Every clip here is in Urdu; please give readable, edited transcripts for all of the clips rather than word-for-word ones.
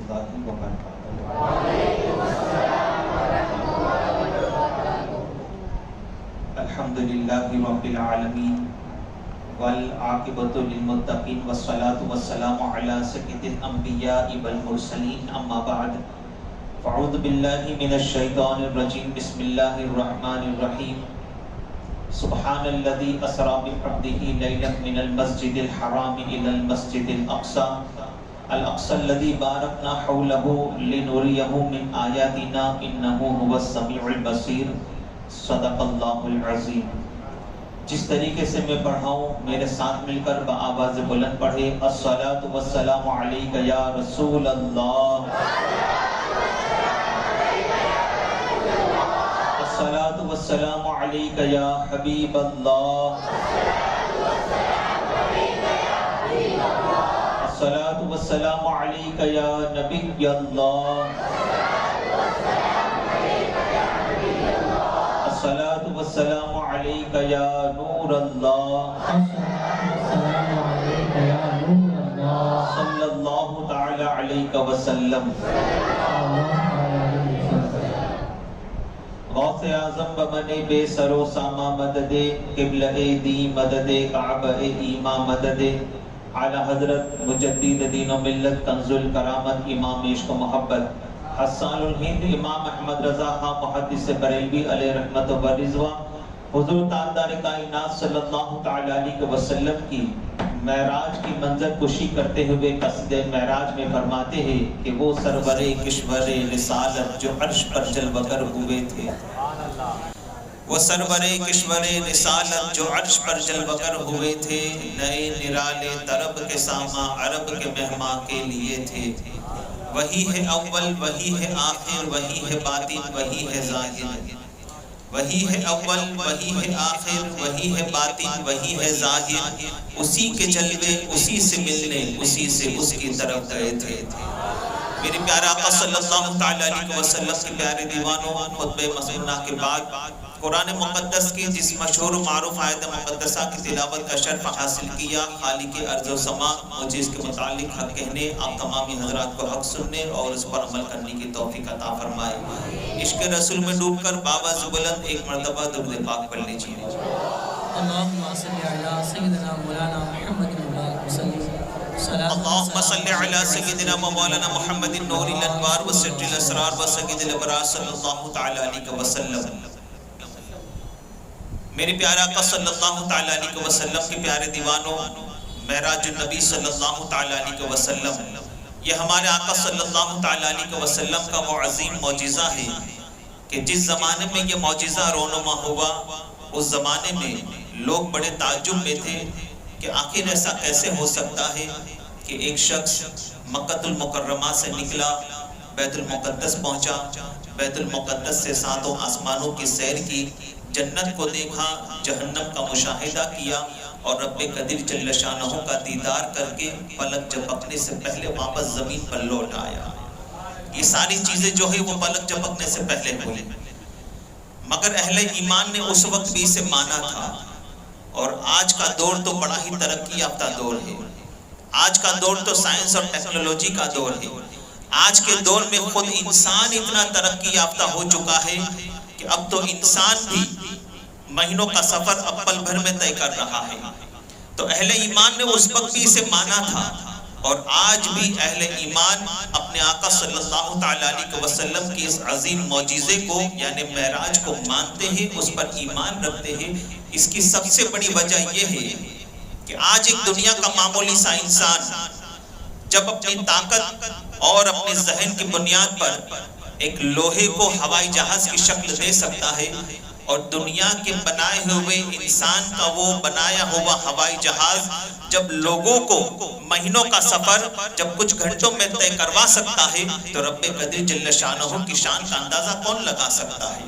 اللہ وبرکاتہ۔ الحمدللہ رب العالمین والعاقبۃ للمتقین والصلاۃ والسلام علی سید الانبیاء والمرسلین، اما بعد فاعوذ باللہ من الشیطان الرجیم، بسم اللہ الرحمن الرحیم۔ سبحان الذی اسری بعبدہ لیلا من المسجد الحرام الی المسجد الاقصی الذی بارکنا حولہ لنریہ من آیاتنا انہ هو السمیع البصیر، صدق اللہ العظیم۔ جس طریقے سے میں پڑھاؤں میرے ساتھ مل کر بآواز بلند پڑھے، الصلاۃ والسلام علیک یا رسول اللہ، الصلاۃ والسلام علیک یا حبیب اللہ، الصلاۃ والسلام علیک یا نبی اللہ، الصلاۃ والسلام علیک یا نور اللہ، صلی اللہ تعالی علیہ وسلم۔ غوث اعظم بمن بے سر و ساما مدد، قبلہ دی مدد، کعبہ ایما مدد، اعلی حضرت مجدد دین و ملت، کنز الکرامت، امام عشق و محبت، حسان الہند امام احمد رضا خان محدث بریلوی علیہ رحمت و رضوان، حضور تاجدار کائنات صلی اللہ تعالی علیہ وسلم کی معراج کی منظر کشی کرتے ہوئے قصیدہ معراج میں فرماتے ہیں کہ وہ سرور کشور رسالت جو عرش پر جلوہ گر ہوئے تھے، وہ سرور کشور رسالت جو عرش پر جلوہ گر ہوئے تھے، نئے نرالے طرب کے ساما عرب کے مہماں کے لیے تھے، وہی ہے اول وہی ہے آخر وہی ہے باطن وہی ہے ظاہر، وہی ہے اول وہی ہے آخر وہی ہے باطن وہی ہے ظاہر، اسی کے جلوے اسی سے ملنے اسی سے اس کی طرف گئے تھے۔ میرے پیارے آقا صلی اللہ تعالی علیہ وسلم کے پیارے دیوانوں، خطبہ مسنونہ کے بعد قرآن مقدس کی جس مشہور و معروف آیت مقدسہ کی تلاوت کا شرف حاصل کیا، خالق ارض و سما مجھے اس کے متعلق حق کہنے، آپ تمامی حضرات کو حق سننے اور اس پر عمل کرنے کی توفیق عطا فرمائے۔ عشق رسول میں ڈوب کر بآواز بلند ایک مرتبہ درود پاک پڑھ لیجیے۔ اللہم صلی علی سیدنا مولانا محمد اللہم صلی علی سیدنا مولانا محمد نور الانوار و سر الاسرار و سید الابرار صلی اللہ تعالی علیہ وسلم۔ میرے پیارے آقا صلی اللہ تعالی علیہ وسلم کے پیارے دیوانوں، معراج النبی صلی اللہ تعالی علیہ وسلم، یہ ہمارے آقا صلی اللہ تعالی علیہ وسلم کا وہ عظیم معجزہ ہے کہ جس زمانے میں یہ معجزہ رونما ہوا، اس زمانے میں لوگ بڑے تعجب میں تھے کہ آخر ایسا کیسے ہو سکتا ہے کہ ایک شخص مکہ المکرمہ سے نکلا، بیت المقدس پہنچا، بیت المقدس سے ساتوں آسمانوں کی سیر کی، جنت کو دیکھا، جہنم کا مشاہدہ کیا اور رب قدیر جل شانہ کا دیدار کر کے پلک جھپکنے سے پہلے واپس زمین پر لوٹ آیا۔ یہ ساری چیزیں جو ہے وہ پلک جھپکنے سے پہلے ہوئی، مگر اہل ایمان نے اس وقت بھی اسے مانا تھا۔ اور آج کا دور تو بڑا ہی ترقی یافتہ دور ہے، آج کا دور تو سائنس اور ٹیکنالوجی کا دور ہے۔ آج کے دور میں خود انسان اتنا ترقی یافتہ ہو چکا ہے کہ اب تو انسان بھی مہینوں کا سفر اب پل بھر میں طے کر رہا ہے۔ تو اہل ایمان نے اس وقت بھی اسے مانا تھا، اور آج بھی اہل ایمان اپنے آقا صلی اللہ تعالی علیہ وسلم کی اس عظیم معجزے کو یعنی معراج کو مانتے ہیں، اس پر ایمان رکھتے ہیں۔ اس کی سب سے بڑی وجہ یہ ہے کہ آج ایک دنیا کا معمولی سا انسان جب اپنی طاقت اور اپنے ذہن کی بنیاد پر ایک لوہے کو ہوائی جہاز کی شکل دے سکتا ہے، اور دنیا کے بنائے ہوئے انسان کا وہ بنایا ہوا ہوائی جہاز جب لوگوں کو مہینوں کا سفر جب کچھ گھنٹوں میں طے کروا سکتا ہے، تو رب قدیر جل شانہ کی شان کا اندازہ کون لگا سکتا ہے؟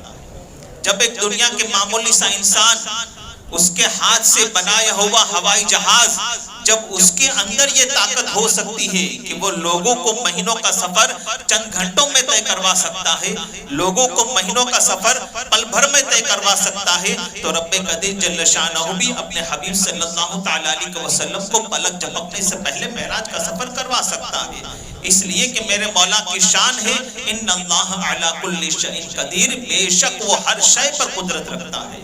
جب ایک دنیا کے معمولی سا انسان اس کے ہاتھ سے بنایا ہوا ہوائی جہاز جب اس کے اندر یہ طاقت ہو سکتی ہے کہ وہ لوگوں کو مہینوں کا سفر چند گھنٹوں میں طے کروا سکتا ہے، لوگوں کو مہینوں کا سفر پل بھر میں طے کروا سکتا ہے، تو رب قدیر جل شانہ بھی اپنے حبیب صلی اللہ تعالیٰ علیہ وسلم کو پلک جھپکنے سے پہلے معراج کا سفر کروا سکتا ہے۔ اس لیے کہ میرے مولا کی شان ہے ان اللہ علی کل شیء قدیر، بے شک وہ ہر شے پر قدرت رکھتا ہے۔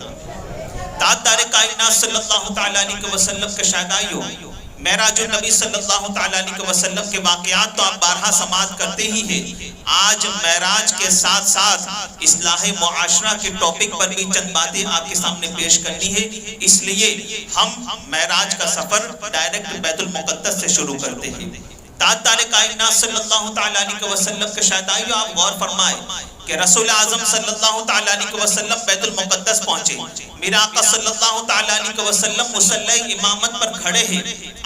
تاجدار کائنات صلی اللہ تعالیٰ علیہ وسلم کے شہدائیوں، معراج النبی صلی اللہ تعالیٰ علیہ وسلم کے واقعات تو آپ بارہا سماعت کرتے ہی ہیں۔ آج معراج کے ساتھ ساتھ اصلاح معاشرہ کے ٹاپک پر بھی چند باتیں آپ کے سامنے پیش کرنی ہے، اس لیے ہم معراج کا سفر ڈائریکٹ بیت المقدس سے شروع کرتے ہیں۔ تاجدار کائنات صلی اللہ تعالیٰ علیہ وسلم کے شہدائیوں، آپ غور فرمائیں کہ رسول اعظم صلی اللہ تعالیٰ علیہ وسلم بیت المقدس پہنچے، میرا آقا صلی اللہ تعالیٰ علیہ وسلم مصلی امامت پر کھڑے ہیں۔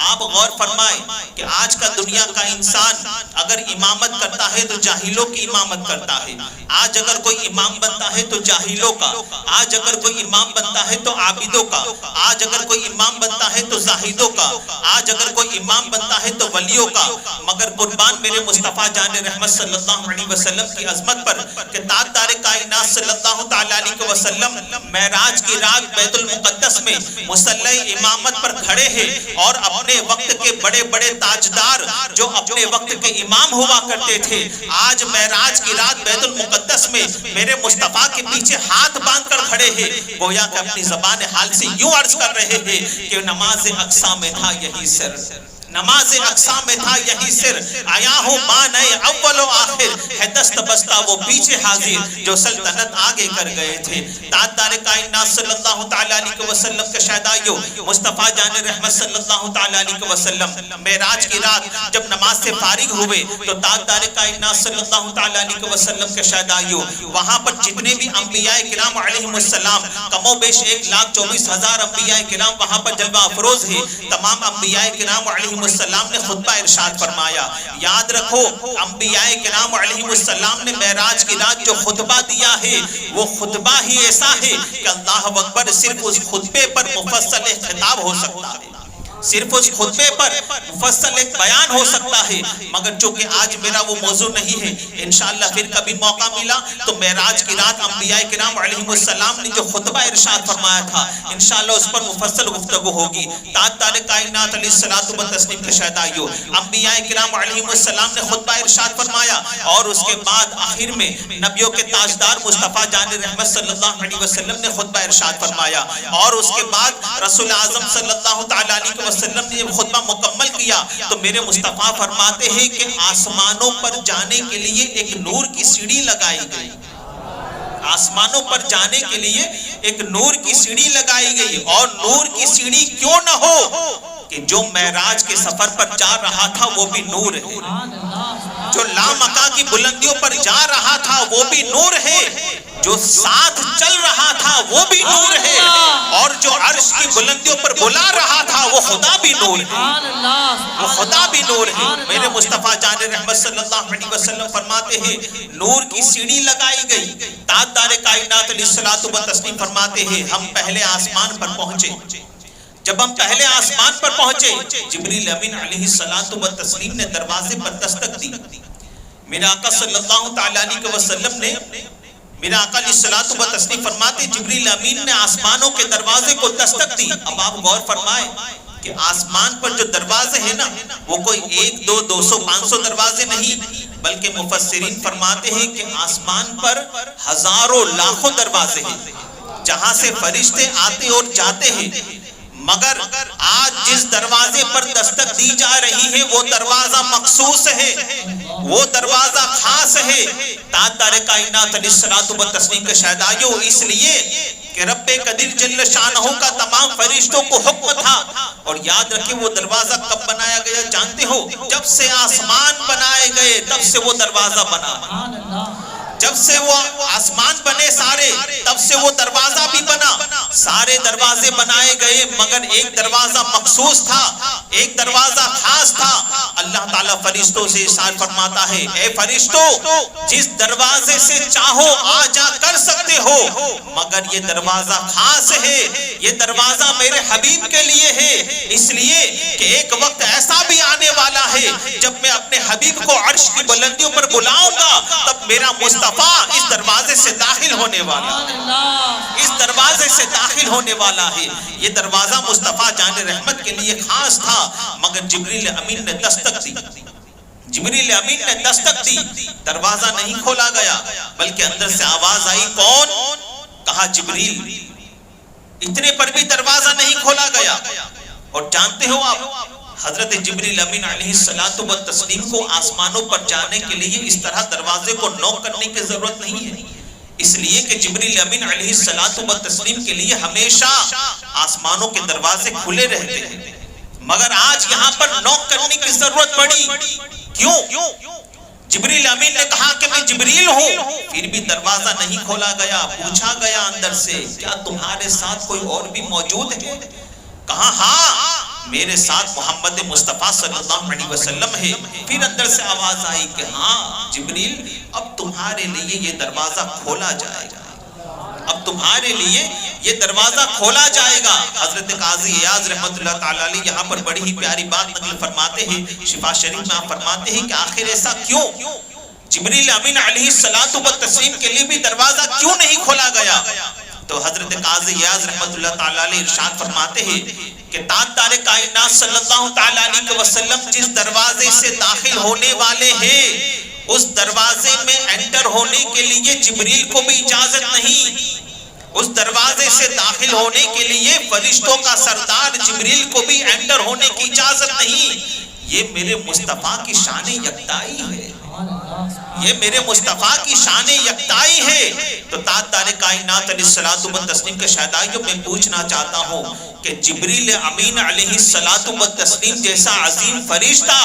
آپ غور فرمائیں کہ آج کا دنیا کا انسان اگر امامت کرتا ہے تو جاہلوں کی امامت کرتا ہے، آج اگر کوئی امام بنتا ہے تو جاہلوں کا، آج اگر کوئی امام بنتا ہے تو عابدوں کا، آج اگر کوئی امام بنتا ہے تو زاہدوں کا، آج اگر کوئی امام بنتا ہے تو ولیوں کا، مگر قربان میرے مصطفیٰ جان رحمت صلی اللہ علیہ وسلم کی عظمت پر کہ تاجدار کائنات صلی اللہ تعالیٰ علیہ وسلم معراج کی رات بیت المقدس میں مصلی امامت پر کھڑے ہیں، اور اپنے وقت کے بڑے بڑے تاجدار جو اپنے وقت کے امام ہوا کرتے تھے، آج معراج کی رات بیت المقدس میں میرے مصطفیٰ کے پیچھے ہاتھ باندھ کر کھڑے ہیں، گویا کہ اپنی زبان حال سے یوں عرض کر رہے ہیں کہ نماز اقصا میں تھا یہی سر، نماز اقصا میں تھا یہی سر، آیا ہوں مانے اول و آخر، ہے دست بستہ وہ پیچھے حاضر جو سلطنت آگے کر گئے تھے۔ تاجدار کائنات صلی اللہ تعالیٰ علیہ وسلم کے شہدائیوں، مصطفیٰ جان رحمت صلی اللہ تعالیٰ علیہ وسلم معراج کی رات جب نماز سے فارغ ہوئے تو تاجدار کائنات صلی اللہ تعالیٰ علیہ وسلم کے شہدائیوں، وہاں پر جتنے بھی انبیاء کرام علیہ السلام، کم و بیش 1,24,000 انبیاء کرام وہاں پر جلوہ افروز ہیں، تمام انبیاء کرام علیہ السلام نے خطبہ ارشاد فرمایا۔ یاد رکھو انبیاء کرام علیہ السلام نے معراج کی رات جو خطبہ دیا ہے وہ خطبہ ہی ایسا ہے کہ اللہ اکبر، صرف اس خطبے پر مفصل ایک خطاب ہو سکتا ہے، صرف اس خطبے پر مفصل ایک بیان ہو سکتا ہے، مگر چونکہ آج میرا وہ موضوع نہیں ہے، انشاءاللہ پھر کبھی موقع ملا تو معراج کی رات انبیاء کرام علیہ السلام نے جو خطبہ ارشاد فرمایا تھا انشاءاللہ اس پر مفصل گفتگو ہوگی۔ تاجدار کائنات علیہ الصلوۃ والتسلیم کے شہدائیوں، انبیاء کرام علیہ السلام نے خطبہ ارشاد فرمایا، اور اس کے بعد آخر میں نبیوں کے تاجدار مصطفیٰ جان رحمت صلی اللہ علیہ وسلم نے خطبہ ارشاد فرمایا، اور اس کے بعد رسول اعظم صلی اللہ تعالیٰ علیہ وسلم نے جب خطبہ مکمل کیا تو میرے مصطفیٰ فرماتے ہیں کہ آسمانوں پر جانے کے لیے ایک نور کی سیڑھی لگائی گئی، آسمانوں پر جانے کے لیے ایک نور کی سیڑھی لگائی گئی، اور نور کی سیڑھی کیوں نہ ہو کہ جو معراج کے سفر پر جا رہا تھا وہ بھی نور ہے، جو لامکاں کی بلندیوں پر جا رہا تھا وہ بھی نور ہے، جو ساتھ چل رہا تھا وہ بھی نور ہے، اور جو عرش کی بلندیوں پر بلا رہا تھا وہ خدا بھی نور ہے، وہ خدا بھی نور ہے۔ میرے مصطفیٰ جان رحمت صلی اللہ علیہ وسلم فرماتے ہیں نور کی سیڑھی لگائی گئی۔ تاجدار کائنات علیہ الصلوۃ والتسلیم فرماتے ہیں ہم پہلے آسمان پر پہنچے، جب ہم پہلے آسمان پر پہنچے جبریل امین علیہ الصلوۃ والتسلیم نے دروازے پر دستک دی، میرا آقا صلی اللہ تعالیٰ علیہ وسلم نے، میرا آقا علیہ الصلوۃ والتسلیم فرماتے جبریل امین نے آسمانوں کے دروازے کو دستک دی۔ اب آپ غور فرمائیں کہ آسمان پر جو دروازے ہیں نا وہ کوئی 1 2 200 500 دروازے نہیں، بلکہ مفسرین فرماتے ہیں کہ آسمان پر ہزاروں لاکھوں دروازے ہیں جہاں سے فرشتے آتے اور جاتے ہیں، مگر آج جس دروازے پر دستک دی جا رہی ہے وہ دروازہ مخصوص ہے، وہ دروازہ خاص ہے۔ تاجدار کائنات علیہ الصلوۃ والتسلیم کے شہدائیوں، اس لیے کہ رب قدیر جل شانہ کا تمام فرشتوں کو حکم تھا، اور یاد رکھیں وہ دروازہ کب بنایا گیا جانتے ہو؟ جب سے آسمان بنائے گئے تب سے وہ دروازہ بنا، جب سے وہ آسمان بنے سارے تب سے وہ دروازہ بھی بنا. سارے دروازے بنائے گئے مگر ایک دروازہ مخصوص تھا, ایک دروازہ خاص تھا. اللہ تعالیٰ فرشتوں سے ارشاد فرماتا ہے اے فرشتوں جس دروازے سے چاہو آ جا کر سکتے ہو, مگر یہ دروازہ خاص ہے, یہ دروازہ میرے حبیب کے لیے ہے. اس لیے کہ ایک وقت ایسا بھی آنے والا ہے جب میں اپنے حبیب کو عرش کی بلندیوں پر بلاؤں گا تب میرا مصطفیٰ اس دروازے سے داخل ہونے والا ہے, اس دروازے سے داخل ہونے والا ہے. یہ دروازہ مصطفیٰ جان رحمت کے لیے خاص تھا مگر جبریل امین نے دستک دی, جبریل امین نے دستک دی, دروازہ نہیں کھولا گیا بلکہ اندر سے آواز آئی کون؟ کہا جبریل. اتنے پر بھی دروازہ نہیں کھولا گیا. اور جانتے ہو آپ حضرت جبریل امین علیہ الصلوۃ والتسلیم کو آسمانوں پر جانے کے لیے اس طرح دروازے کو نوک کرنے کی ضرورت نہیں ہے, اس لیے کہ جبریل امین علیہ الصلوۃ والتسلیم کے لیے ہمیشہ آسمانوں کے دروازے کھلے رہتے ہیں. مگر آج یہاں پر نوک کرنے کی ضرورت پڑی. کیوں؟ جبریل امین نے کہا کہ میں جبریل ہوں, پھر بھی دروازہ نہیں کھولا گیا. پوچھا گیا اندر سے کیا تمہارے ساتھ کوئی اور بھی موجود ہے؟ کہا ہاں میرے ساتھ محمد مصطفیٰ صلی اللہ علیہ وسلم ہے. پھر اندر سے آواز آئی کہ ہاں جبریل اب تمہارے لیے یہ دروازہ کھولا جائے گا, اب تمہارے لیے یہ دروازہ کھولا جائے گا. حضرت قاضی ایاز رحمت اللہ تعالی علیہ یہاں پر بڑی ہی پیاری بات نقل فرماتے ہیں. شفا شریف میں آپ فرماتے ہیں کہ آخر ایسا کیوں؟ جبریل امین علیہ الصلوۃ والتسلیم کے لیے بھی دروازہ کیوں نہیں کھولا گیا؟ تو حضرت قاضی ایاز رحمت اللہ تعالی علیہ ارشاد فرماتے ہیں کہ تاجدار کائنات صلی اللہ تعالی علیہ وسلم جس دروازے سے داخل ہونے والے ہیں اس دروازے میں انٹر ہونے کے لیے جبریل کو بھی اجازت نہیں, اس دروازے سے داخل ہونے کے لیے فرشتوں کا سردار جبریل کو بھی انٹر ہونے کی اجازت نہیں. یہ میرے مصطفیٰ کی شان یکتائی ہے, یہ میرے مصطفیٰ کی شان یکتائی ہے. تو تاجدار کائنات علیہ الصلوۃ والتسلیم کے شہدائیوں میں پوچھنا چاہتا ہوں کہ جبریل امین علیہ الصلوۃ والتسلیم جیسا عظیم فرشتہ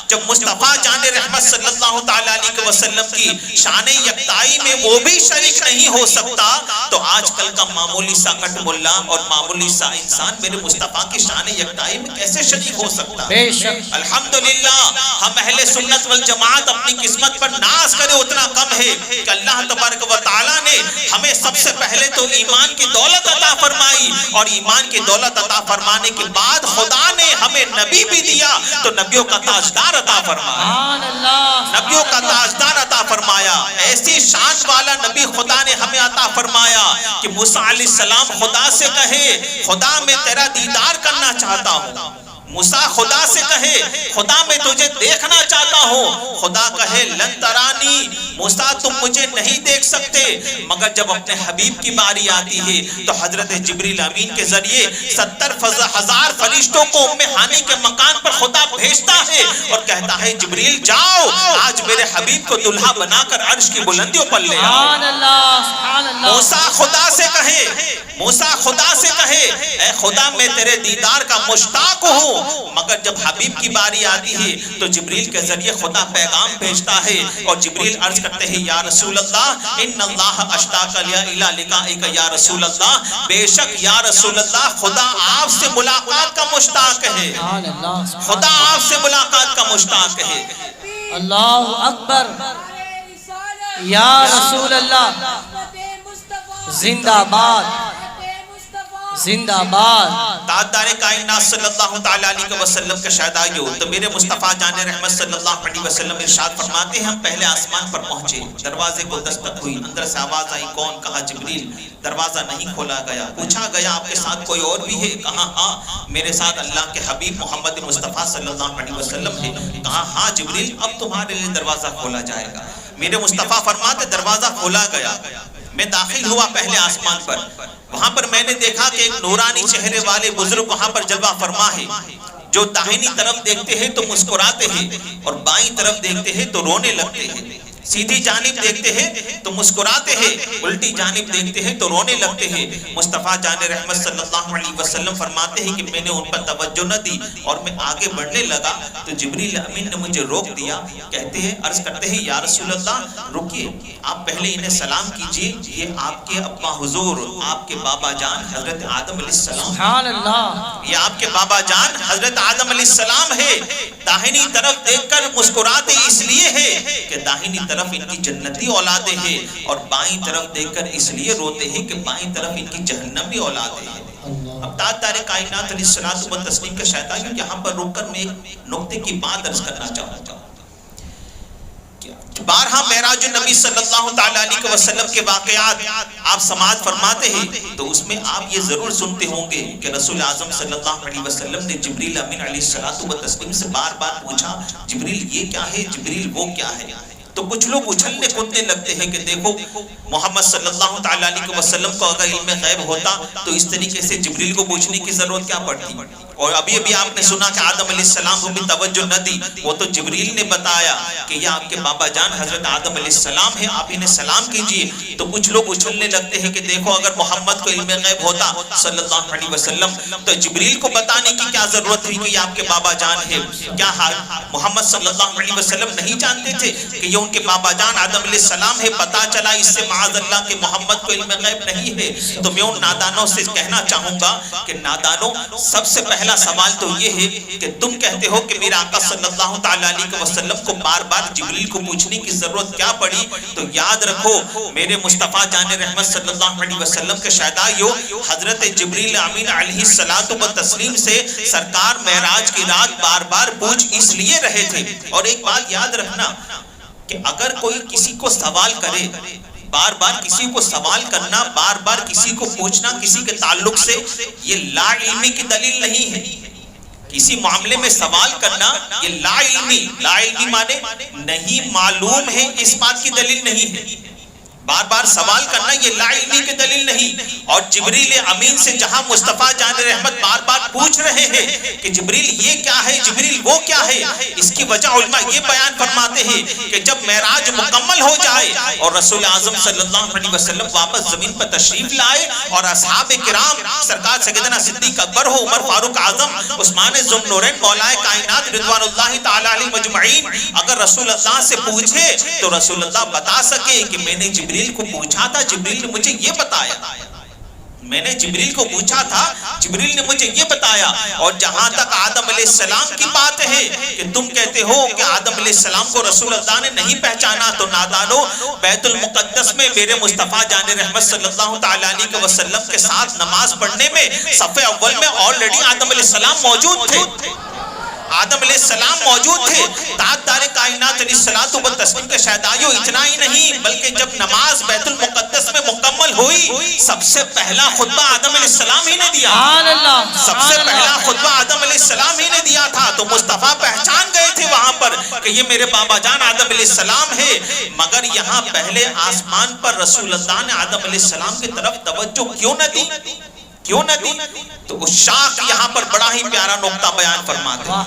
جب مصطفیٰ جان رحمت صلی اللہ تعالی علیہ وسلم کی شان یکتائی میں وہ بھی شریک نہیں ہو سکتا تو آج کل کا معمولی سا کٹ ملا اور معمولی سا انسان میرے مصطفیٰ کی شان یکتائی میں کیسے شریک ہو سکتا؟ بے شک الحمدللہ ہم اہل سنت والجماعت اپنی قسمت پر ناز کرے اتنا کم ہے کہ اللہ تبارک و تعالیٰ نے ہمیں سب سے پہلے تو ایمان کی دولت عطا فرمائی اور ایمان کی دولت عطا فرمانے کے بعد خدا نے ہمیں نبی بھی دیا تو نبیوں کا تاجدار عطا فرمایا, نبیوں کا تاجدار عطا فرمایا. ایسی شان والا نبی خدا نے ہمیں عطا فرمایا کہ موسیٰ علیہ السلام خدا سے کہے خدا میں تیرا دیدار کرنا چاہتا ہوں. موسیٰ خدا سے کہے خدا میں تجھے دیکھنا چاہتا ہوں. خدا کہے لن ترانی, موسیٰ تم مجھے نہیں دیکھ سکتے. مگر جب اپنے حبیب کی باری آتی ہے تو حضرت جبریل امین کے ذریعے 70,000 فرشتوں کو ام ہانی کے مکان پر خدا بھیجتا ہے اور کہتا ہے جبریل جاؤ آج میرے حبیب کو دلہا بنا کر عرش کی بلندیوں پر لے آؤ. موسیٰ خدا سے کہے, موسیٰ خدا سے کہے اے خدا میں تیرے دیدار کا مشتاق ہوں. مگر جب حبیب کی باری آتی ہے تو جبریل کے ذریعے خدا پیغام بھیجتا ہے اور جبریل عرض کرتے ہیں یا رسول اللہ ان اللہ اشتاق الی لقائک یا رسول اللہ, بے شک یا رسول اللہ خدا آپ سے ملاقات کا مشتاق ہے, خدا آپ سے ملاقات کا مشتاق ہے. اللہ اکبر یا رسول اللہ, زندہ باد زندہ باد. تاجدار کائنات صلی اللہ تعالی علیہ وسلم کے شہدائیوں تو میرے مصطفیٰ جان رحمت صلی اللہ علیہ وسلم ارشاد فرماتے ہیں ہم پہلے آسمان پر پہنچے, دروازے کو دستک ہوئی, اندر سے آواز آئی کون؟ کہا جبریل. دروازہ نہیں کھولا گیا. پوچھا گیا آپ کے ساتھ کوئی اور بھی ہے؟ کہا ہاں میرے ساتھ اللہ کے حبیب محمد مصطفیٰ صلی اللہ علیہ وسلم ہے. کہا ہاں جبریل اب تمہارے لیے دروازہ کھولا جائے گا. میرے مصطفیٰ فرماتے دروازہ کھولا گیا. میں داخل ہوا پہلے آسمان پر, وہاں پر میں نے دیکھا کہ ایک نورانی چہرے والے بزرگ وہاں پر جلوہ فرما ہے جو داہنی طرف دیکھتے ہیں تو مسکراتے ہیں اور بائیں طرف دیکھتے ہیں تو رونے لگتے ہیں. سیدھی جانب دیکھتے ہیں تو مسکراتے ہیں، الٹی جانب دیکھتے ہیں تو رونے لگتے ہیں۔ مصطفیٰ جان رحمت صلی اللہ علیہ وسلم فرماتے ہیں کہ میں نے ان پر توجہ نہ دی اور میں آگے بڑھنے لگا تو جبریل امین نے مجھے روک دیا۔ کہتے ہیں، عرض کرتے ہیں، یا رسول اللہ رکیے، آپ پہلے انہیں سلام کیجئے، یہ آپ کے ابا حضور، آپ کے بابا جان حضرت آدم علیہ السلام، سبحان اللہ، یہ آپ کے بابا جان حضرت آدم علیہ السلام ہے۔ داہنی طرف دیکھ کر مسکراتے اس لیے ہے کہ داہنی طرف ان کی جنتی اولادیں ہیں، اور بائیں طرف دیکھ کر اس لیے روتے ہیں کہ بائیں طرف ان کی جہنمی اولادیں ہیں۔ اب تاجدار کائنات علیہ الصلوۃ والتسلیم کے شہداء، یہاں پر رک کر میں ایک نقطے کی بات عرض کرنا چاہوں گا۔ بارہا معراج النبی صلی اللہ تعالیٰ علیہ وسلم کے واقعات آپ سماعت فرماتے ہیں تو اس میں آپ یہ ضرور سنتے ہوں گے کہ رسول اعظم صلی اللہ علیہ وسلم نے جبریل امین علیہ الصلوۃ والتسلیم سے بار بار پوچھا، جبریل یہ کیا ہے، جبریل وہ کیا ہے؟ تو کچھ لوگ اچھلنے کودنے لگتے ہیں کہ دیکھو محمد صلی اللہ تعالیٰ علیہ وسلم کو اگر علم غیب ہوتا تو اس طریقے سے جبریل کو پوچھنے کی ضرورت کیا پڑتی؟ اور ابھی آپ نے سنا کہ آدم علیہ السلام کو بھی توجہ نہ دی، وہ تو جبریل نے بتایا کہ یہ آپ کے بابا جان حضرت آدم علیہ السلام ہیں، آپ انہیں سلام کیجئے۔ تو کچھ لوگ اچھلنے لگتے ہیں کہ دیکھو اگر محمد کو علم غیب ہوتا صلی اللہ علیہ وسلم تو جبریل کو بتانے کی کیا ضرورت ہوئی کہ یہ آپ کے بابا جان ہیں؟ کیا محمد صلی اللہ علیہ وسلم نہیں جانتے تھے کہ یہ ان کے بابا جان آدم علیہ السلام ہے؟ پتا چلا اس سے معاذ اللہ کہ محمد کو علم غیب نہیں ہے۔ تو میں ان نادانوں سے کہنا چاہوں گا کہ نادانوں، سب سے پہلا سوال تو یہ ہے کہ تم کہتے ہو کہ میرا آقا صلی اللہ تعالیٰ علیہ وسلم کو بار بار جبریل کو پوچھنے کی ضرورت کیا پڑی؟ تو یاد رکھو میرے مصطفیٰ جان رحمت صلی اللہ علیہ وسلم کے شہدائیوں، حضرت جبریل امین علیہ الصلوۃ والتسلیم سے سرکار معراج کی رات بار بار پوچھ اس لیے رہے تھے۔ اور ایک بات یاد رکھنا کہ اگر کوئی کسی کو سوال کرے، بار بار کسی کو سوال کرنا، بار بار کسی کو پوچھنا کسی کے تعلق سے، یہ لا علمی کی دلیل نہیں ہے۔ کسی معاملے میں سوال کرنا یہ لا علمی مانے نہیں معلوم ہے، اس بات کی دلیل نہیں ہے۔ بار بار سوال کرنا یہ لا علمی کی دلیل نہیں۔ اور جبریل امین سے جہاں مصطفیٰ جان رحمت بار بار پوچھ رہے ہیں کہ جبریل یہ کیا ہے، جبریل وہ کیا ہے، اس کی وجہ علماء یہ بیان فرماتے ہیں کہ جب معراج مکمل ہو جائے اور رسول اعظم صلی اللہ علیہ وسلم واپس زمین پر تشریف لائے اور اصحاب کرام سرکار سیدنا صدیق اکبر ہو، عمر فاروق اعظم، عثمان ذو النورین، مولا کائنات رضوان اللہ تعالی علیہ مجمعین اگر رسول اللہ سے پوچھے تو رسول اللہ بتا سکے کہ میں نے جبریل کو پوچھا تھا، جبریل نے مجھے یہ بتایا، میں نے جبریل کو پوچھا تھا، جبریل نے مجھے یہ بتایا۔ اور جہاں تک آدم علیہ السلام کی بات ہے کہ تم کہتے ہو کہ آدم علیہ السلام کو رسول اللہ نے نہیں پہچانا، تو نادانو بیت المقدس میں میرے مصطفیٰ جان رحمت صلی اللہ تعالیٰ علیہ وسلم کے ساتھ نماز پڑھنے میں صف اول میں آلریڈی آدم علیہ السلام موجود تھے، آدم علیہ السلام موجود تھے۔ تاجدار کائنات علیہ الصلوۃ والتسلیم کے شہدائیوں، اتنا ہی نہیں بلکہ جب نماز بیت المقدس میں مکمل ہوئی سب سے پہلا خطبہ آدم علیہ السلام ہی نے دیا، سب سے پہلا خطبہ آدم علیہ السلام ہی نے دیا تھا۔ تو مصطفیٰ پہچان گئے تھے وہاں پر کہ یہ میرے بابا جان آدم علیہ السلام ہے، مگر یہاں پہلے آسمان پر رسول اللہ نے آدم علیہ السلام کی طرف توجہ کیوں نہ دی؟ کیوں نہ دی؟ تو عشاق یہاں پر بڑا ہی پیارا نقطہ بیان فرماتے ہیں،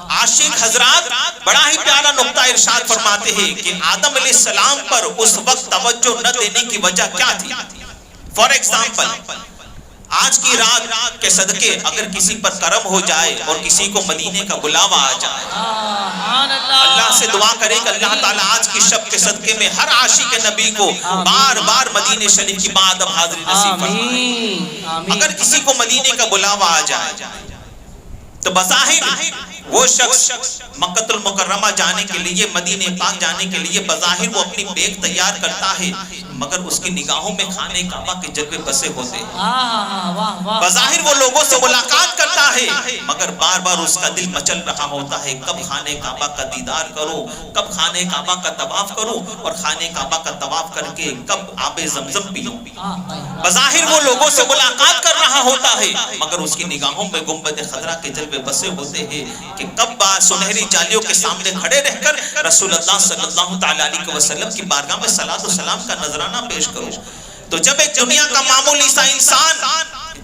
عاشق حضرات بڑا ہی پیارا نقطہ ارشاد فرماتے ہیں کہ آدم علیہ السلام پر اس وقت توجہ نہ دینے کی وجہ کیا تھی؟ فار ایگزامپل آج کی رات کے صدقے اگر کسی پر کرم ہو جائے اور کسی کو مدینے کا بلاوا آ جائے، اللہ سے دعا کرے کہ اللہ تعالیٰ آج کی شب کے صدقے میں ہر عاشق نبی کو بار بار مدینے شریف کی بادب حاضری نصیب فرمائے۔ اگر کسی کو مدینے کا بلاوا آ جائے تو بظاہر وہ شخص مکہ المکرمہ جانے کے لیے، مدینہ پاک جانے کے لیے بظاہر وہ اپنی بیگ تیار کرتا ہے، مگر اس کی نگاہوں میں خانے کعبہ کے جلوے بسے ہوتے ہیں۔ بظاہر وہ لوگوں سے ملاقات کرتا ہے، مگر بار بار اس کا دل مچل رہا ہوتا ہے کب خانے کعبہ کا دیدار کروں، کب خانے کعبہ کا طواف کروں، اور خانے کعبہ کا طواف کر کے کب آب زمزم پیوں۔ بظاہر وہ لوگوں سے ملاقات کر رہا ہوتا ہے، مگر اس کی نگاہوں میں گنبد خضرا کے جلوے بسے ہوتے ہیں کہ کب سنہری جالیوں کے سامنے کھڑے رہ کر رسول اللہ صلی اللہ تعالیٰ علیہ وسلم کی بارگاہ میں صلاۃ و سلام کا نذرانہ پیش کرو۔ تو جب ایک دنیا کا معمولی سا انسان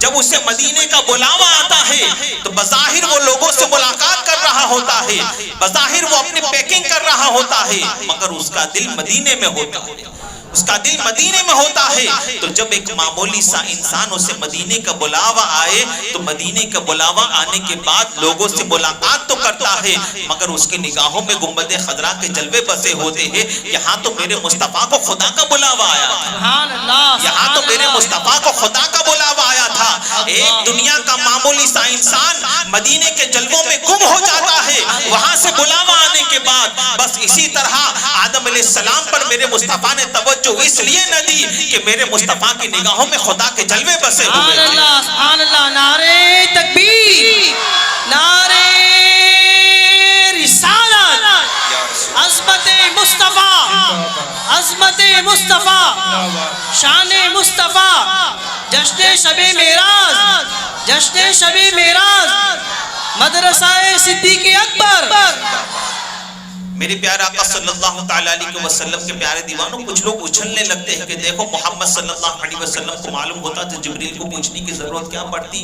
جب اسے مدینے کا بلاوا آتا ہے تو بظاہر وہ لوگوں سے ملاقات کر رہا ہوتا ہے، بظاہر وہ اپنی پیکنگ کر رہا ہوتا ہے، مگر اس کا دل مدینے میں ہوتا ہے، اس کا دل مدینے میں ہوتا ہے۔ تو جب ایک معمولی سا انسان اسے مدینے کا بلاوا آئے تو مدینے کا بلاوا آنے کے بعد لوگوں سے ملاقات تو کرتا ہے، مگر اس کی نگاہوں میں گنبد خضرا کے جلوے بسے ہوتے ہیں۔ یہاں تو میرے مصطفیٰ کو خدا کا بلاوا آیا تھا، یہاں تو میرے مصطفیٰ کو خدا کا بلاوا آیا تھا۔ ایک دنیا کا معمولی سا انسان مدینے کے جلووں میں گم ہو جاتا ہے، وہاں سے بلاوا آنے کے بعد بس اسی طرح آدم علیہ السلام پر میرے مصطفیٰ نے توجہ اس لیے نہ دی کہ میرے مصطفیٰ کی نگاہوں میں خدا کے جلوے بسے ہوئے تھے۔ سبحان اللہ، نعرہ تکبیر، نعرہ رسالت، عظمت مصطفیٰ، عظمت مصطفیٰ، شان مصطفیٰ، جشن شب معراج، جشن شب معراج، مدرسہ صدیق اکبر۔ میرے پیارے آقا صلی اللہ تعالیٰ علیہ وسلم کے پیارے دیوانوں، کچھ لوگ اچھلنے لگتے ہیں کہ دیکھو محمد صلی اللہ علیہ وسلم کو معلوم ہوتا تو جبریل کو پوچھنے کی ضرورت کیا پڑتی۔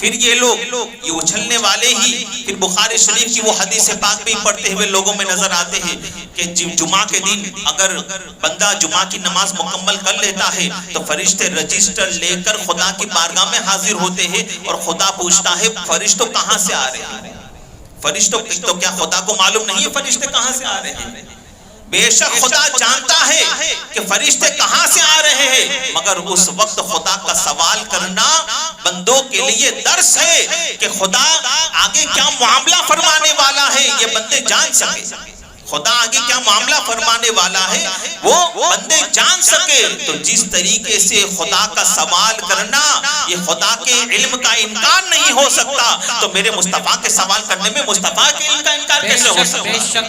پھر یہ لوگ یہ اچھلنے والے ہی پھر بخاری شریف کی وہ حدیث پاک بھی پڑھتے ہوئے لوگوں میں نظر آتے ہیں کہ جمعہ کے دن اگر بندہ جمعہ کی نماز مکمل کر لیتا ہے تو فرشتے رجسٹر لے کر خدا کی بارگاہ میں حاضر ہوتے ہیں اور خدا پوچھتا ہے فرشتوں کہاں سے آ رہے ہیں؟ فرشتوں تو کیا خدا کو معلوم نہیں ہے فرشتے کہاں سے آ رہے ہیں؟ بے شک خدا جانتا ہے کہ فرشتے کہاں سے آ رہے ہیں، مگر اس وقت خدا کا سوال کرنا بندوں کے لیے درس ہے کہ خدا آگے کیا معاملہ فرمانے والا ہے، یہ بندے جان سکے۔ خدا آگے کیا معاملہ فرمانے والا ہے وہ بندے جان سکے۔ تو جس طریقے سے خدا کا سوال کرنا یہ خدا کے علم کا انکار نہیں ہو سکتا، تو میرے مصطفیٰ کے سوال کرنے میں مصطفیٰ کے علم کا انکار کیسے ہو سکتا؟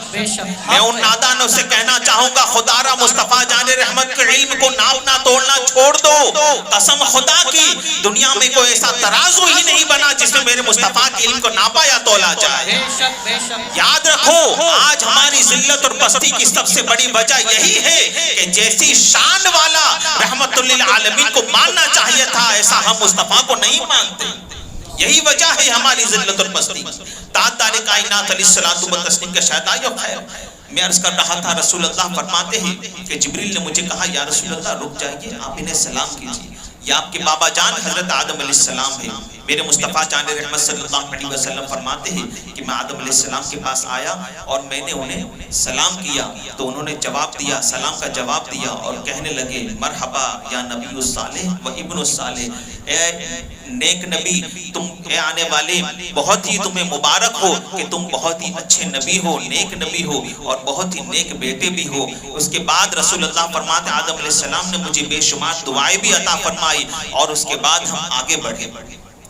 میں ان نادانوں سے کہنا چاہوں گا خدا را مصطفیٰ جان رحمت کے علم کو ناپنا توڑنا چھوڑ دو۔ قسم خدا کی دنیا میں کوئی ایسا ترازو ہی نہیں بنا جس میں میرے مصطفیٰ کے علم کو ناپا یا تولا جائے۔ یاد رکھو آج ہماری ذلت اور پستی کی سب سے بڑی وجہ یہی ہے کہ جیسی شان والا رحمت للعالمین کو ماننا چاہیے تھا ایسا ہم مصطفیٰ کو نہیں مانتے۔ یہی وجہ ہے ہماری ذلت اور پستی۔ تاجدار کائنات علیہ الصلوۃ والتسلیم کے شہدائے و خیر، میں عرض کر رہا تھا رسول اللہ فرماتے ہیں کہ جبریل نے مجھے کہا یا رسول اللہ رک جائیے، آپ انہیں سلام کیجیے، یہ آپ کے بابا جان حضرت آدم علیہ السلام ہیں۔ میرے مصطفیٰ جان رحمت صلی اللہ علیہ وسلم فرماتے ہیں کہ میں آدم علیہ السلام کے پاس آیا اور میں نے انہیں سلام کیا تو انہوں نے جواب دیا، سلام کا جواب دیا اور کہنے لگے مرحبا یا نبی الصالح و ابن الصالح، اے نیک نبی، تم اے آنے والے بہت ہی تمہیں مبارک ہو کہ تم بہت ہی اچھے نبی ہو، نیک نبی ہو اور بہت ہی نیک بیٹے بھی ہو۔ اس کے بعد رسول اللہ فرماتے آدم علیہ السلام نے مجھے بے شمار دعائیں بھی عطا فرمائی اور اس کے بعد ہم آگے بڑھے۔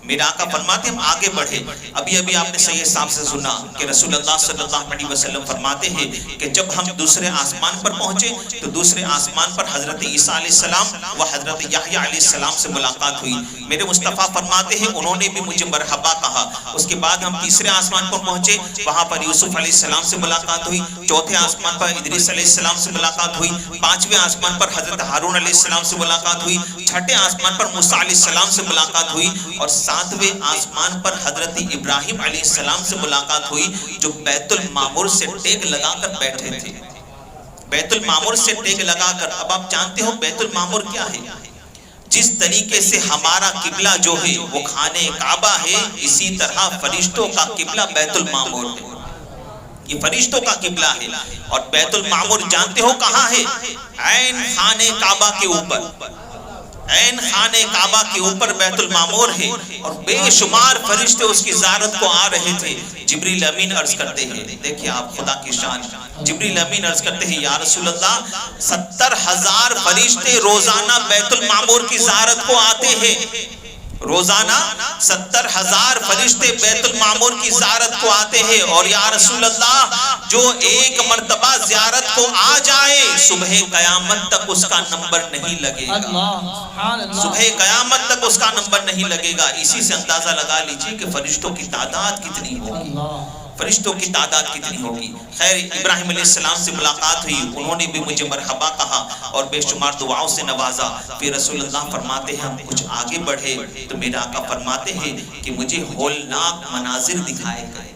میرے آقا فرماتے ہم آگے بڑھے۔ ابھی ابھی آپ نے صحیح صاحب سے سنا کہ رسول اللہ صلی اللہ علیہ وسلم فرماتے ہیں کہ جب ہم دوسرے آسمان پر پہنچے تو دوسرے آسمان پر حضرت عیسیٰ علیہ السلام و حضرت یحییٰ علیہ السلام سے ملاقات ہوئی۔ میرے مصطفیٰ فرماتے ہیں انہوں نے بھی مجھے مرحبا کہا۔ اس کے بعد ہم تیسرے آسمان پر پہنچے، وہاں پر یوسف علیہ السلام سے ملاقات ہوئی۔ چوتھے آسمان پر ادریس علیہ السلام سے ملاقات ہوئی۔ پانچویں آسمان پر حضرت ہارون علیہ السلام سے ملاقات ہوئی۔ چھٹے آسمان پر موسیٰ علیہ السلام سے ملاقات ہوئی اور ساتویں آسمان پر حضرت ابراہیم علیہ السلام سے ملاقات ہوئی جو بیت المعمور سے ٹیک لگا کر بیٹھے تھے۔ بیت المعمور سے ٹیک لگا کر، اب آپ جانتے ہو بیت المعمور کیا ہے؟ جس طریقے سے ہمارا قبلہ جو ہے وہ خانہ کعبہ ہے، اسی طرح فرشتوں کا قبلہ بیت المعمور ہے۔ یہ فرشتوں کا قبلہ ہے اور بیت المعمور جانتے ہو کہاں ہے؟ عین خانہ کعبہ کے اوپر، عین خانہ کعبہ کے اوپر بیت المعمور ہے اور بے شمار فرشتے اس کی زیارت کو آ رہے تھے۔ جبریل امین عرض کرتے ہیں، دیکھیں آپ خدا کی شان، جبریل امین عرض کرتے ہیں یا رسول اللہ 70,000 فرشتے روزانہ بیت المعمور کی زیارت کو آتے ہیں۔ روزانہ 70,000 فرشتے بیت المعمور کی زیارت کو آتے ہیں اور یا رسول اللہ جو ایک مرتبہ زیارت کو آ جائے صبح قیامت تک اس کا نمبر نہیں لگے گا، صبح قیامت تک اس کا نمبر نہیں لگے گا۔ اسی سے اندازہ لگا لیجئے کہ فرشتوں کی تعداد کتنی ہوگی۔ فرشتوں کی تعداد کتنی ہوگی. خیر ابراہیم علیہ السلام سے ملاقات ہوئی, انہوں نے بھی مجھے مرحبا کہا اور بے شمار دعاؤں سے نوازا. پھر رسول اللہ فرماتے ہیں ہم کچھ آگے بڑھے تو میرا آقا فرماتے ہیں کہ مجھے ہولناک مناظر دکھائے گئے,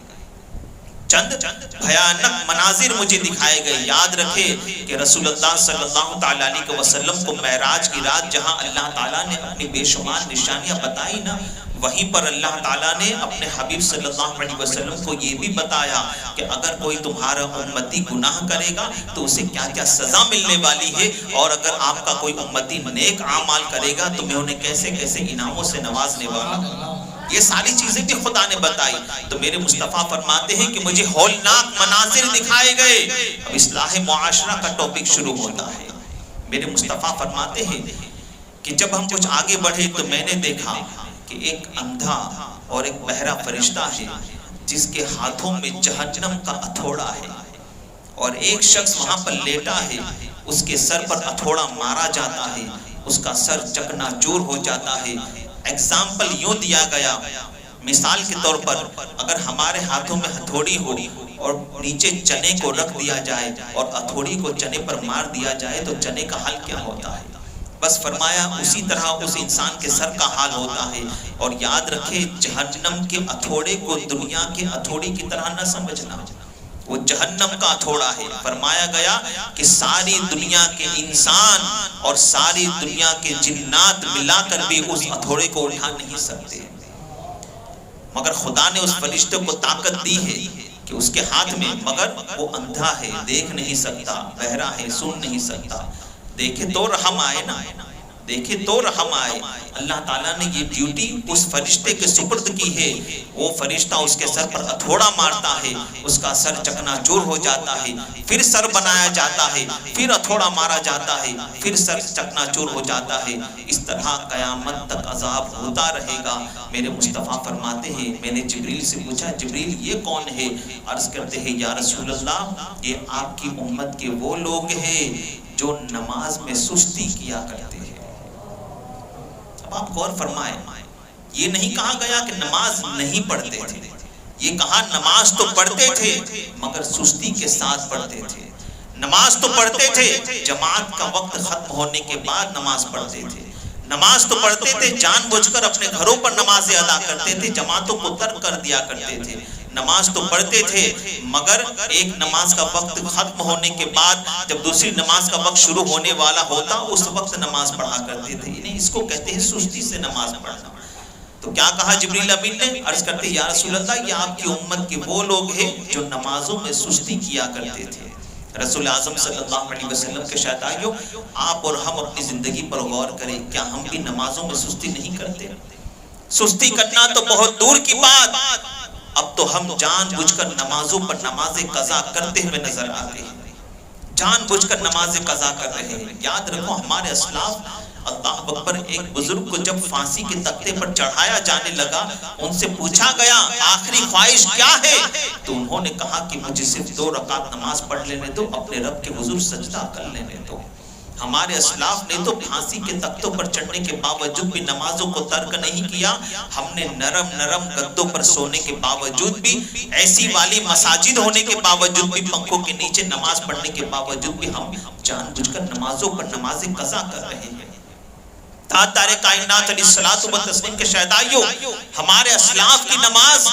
چند بھیانک مناظر مجھے دکھائے گئے. یاد رکھے کہ رسول اللہ صلی اللہ تعالیٰ علیہ وسلم کو معراج کی رات جہاں اللہ تعالیٰ نے اپنی بے شمار نشانیاں بتائی نا, وہیں پر اللہ تعالیٰ نے اپنے حبیب صلی اللہ علیہ وسلم کو یہ بھی بتایا کہ اگر کوئی تمہارا امتی گناہ کرے گا تو اسے کیا کیا سزا ملنے والی ہے, اور اگر آپ کا کوئی امتی نیک اعمال کرے گا تو میں انہیں کیسے کیسے انعاموں سے نوازنے والا. یہ ساری چیزیں بھی خدا نے بتائی. تو میرے مصطفیٰ فرماتے ہیں کہ مجھے ہولناک مناظر دکھائے گئے. اب اصلاح معاشرہ کا ٹاپک شروع ہوتا ہے. میرے مصطفیٰ فرماتے ہیں کہ جب ہم کچھ آگے بڑھے تو میں نے دیکھا کہ ایک اندھا اور ایک بہرا فرشتہ ہے جس کے ہاتھوں میں جہنم کا ہتھوڑا ہے, اور ایک شخص وہاں پر لیٹا ہے, اس کے سر پر ہتھوڑا مارا جاتا ہے, اس کا سر چکنا چور ہو جاتا ہے. ایگزامپل یوں دیا گیا, مثال کے طور پر اگر ہمارے ہاتھوں میں ہتھوڑی ہو اور نیچے چنے کو رکھ دیا جائے اور ہتھوڑی کو چنے پر مار دیا جائے تو چنے کا حال کیا ہوتا ہے. بس فرمایا اسی طرح اس انسان کے سر کا حال ہوتا ہے. اور یاد رکھے جہنم کے ہتھوڑے کو دنیا کے ہتھوڑی کی طرح نہ سمجھنا, وہ جہنم کا ہتھوڑا ہے. فرمایا گیا کہ ساری دنیا کے انسان اور ساری دنیا کے جنات ملا کر بھی اس ہتھوڑے کو اٹھا نہیں سکتے, مگر خدا نے اس فرشتے کو طاقت دی ہے کہ اس کے ہاتھ میں, مگر وہ اندھا ہے, دیکھ نہیں سکتا, بہرا ہے, سن نہیں سکتا. دیکھے تو رحم آئے نا, دیکھے تو رحم آئے. اللہ تعالیٰ نے یہ ڈیوٹی اس فرشتے کے سپرد کی ہے. وہ فرشتہ اس کے سر پر ہتھوڑا مارتا ہے, اس کا سر چکنا چور ہو جاتا ہے, پھر سر بنایا جاتا ہے, پھر ہتھوڑا مارا جاتا ہے, پھر سر چکنا چور ہو جاتا ہے. اس طرح قیامت تک عذاب ہوتا رہے گا. میرے مصطفیٰ فرماتے ہیں میں نے جبریل سے پوچھا جبریل یہ کون ہے؟ عرض کرتے ہیں یا رسول اللہ یہ آپ کی امت کے وہ لوگ ہیں جو نماز میں سستی کیا کرتے ہیں. اب آپ غور فرمائیں, یہ نہیں کہا گیا کہ نماز نہیں پڑھتے تھے, یہ کہا نماز تو پڑھتے تھے مگر سستی کے ساتھ پڑھتے تھے. نماز تو پڑھتے تھے, جماعت کا وقت ختم ہونے کے بعد نماز پڑھتے تھے. نماز تو پڑھتے تھے, جان بوجھ کر اپنے گھروں پر نمازیں ادا کرتے تھے, جماعتوں کو ترک کر دیا کرتے تھے. نماز تو پڑھتے تھے مگر ایک نماز کا وقت ختم ہونے کے بعد جب دوسری نماز کا وقت شروع ہونے والا ہوتا اس وقت نماز پڑھا کرتے تھے. یعنی اس کو کہتے ہیں سستی سے نماز پڑھنا. تو کیا کہا جبریل امین نے؟ عرض کرتے یا رسول اللہ یہ آپ کی امت کے وہ لوگ ہیں جو نمازوں میں سستی کیا کرتے تھے. رسول اعظم صلی اللہ علیہ وسلم کے شہدائیوں, آپ اور ہم اپنی زندگی پر غور کریں, کیا ہم بھی نمازوں میں سستی نہیں کرتے؟ سستی کرنا تو بہت دور کی بات, اب تو ہم جان بوجھ کر نمازوں پر نمازیں قضا کرتے ہوئے نظر آتے ہیں, جان بوجھ کر نمازیں قضا کر رہے ہیں. یاد رکھو ہمارے اسلاف, اللہ اکبر, ایک بزرگ کو جب پھانسی کے تختے پر چڑھایا جانے لگا ان سے پوچھا گیا آخری خواہش کیا ہے, تو انہوں نے کہا کہ مجھے صرف 2 رکعت نماز پڑھ لینے دو, اپنے رب کے حضور سجدہ کر لینے دو. ہمارے اسلاف نے تو پھانسی کے تختوں پر چڑھنے کے باوجود بھی نمازوں کو ترک نہیں کیا. ہم نے نرم نرم گدوں پر سونے کے باوجود بھی, ایسی والی مساجد ہونے کے باوجود بھی, پنکھوں کے نیچے نماز پڑھنے کے باوجود بھی ہم جان بوجھ کر نمازوں پر نمازیں قضا کر رہے ہیں. تاجدار کائنات علیہ الصلوۃ والتسلیم کے شہدائیوں, ہمارے اسلاف کی نماز,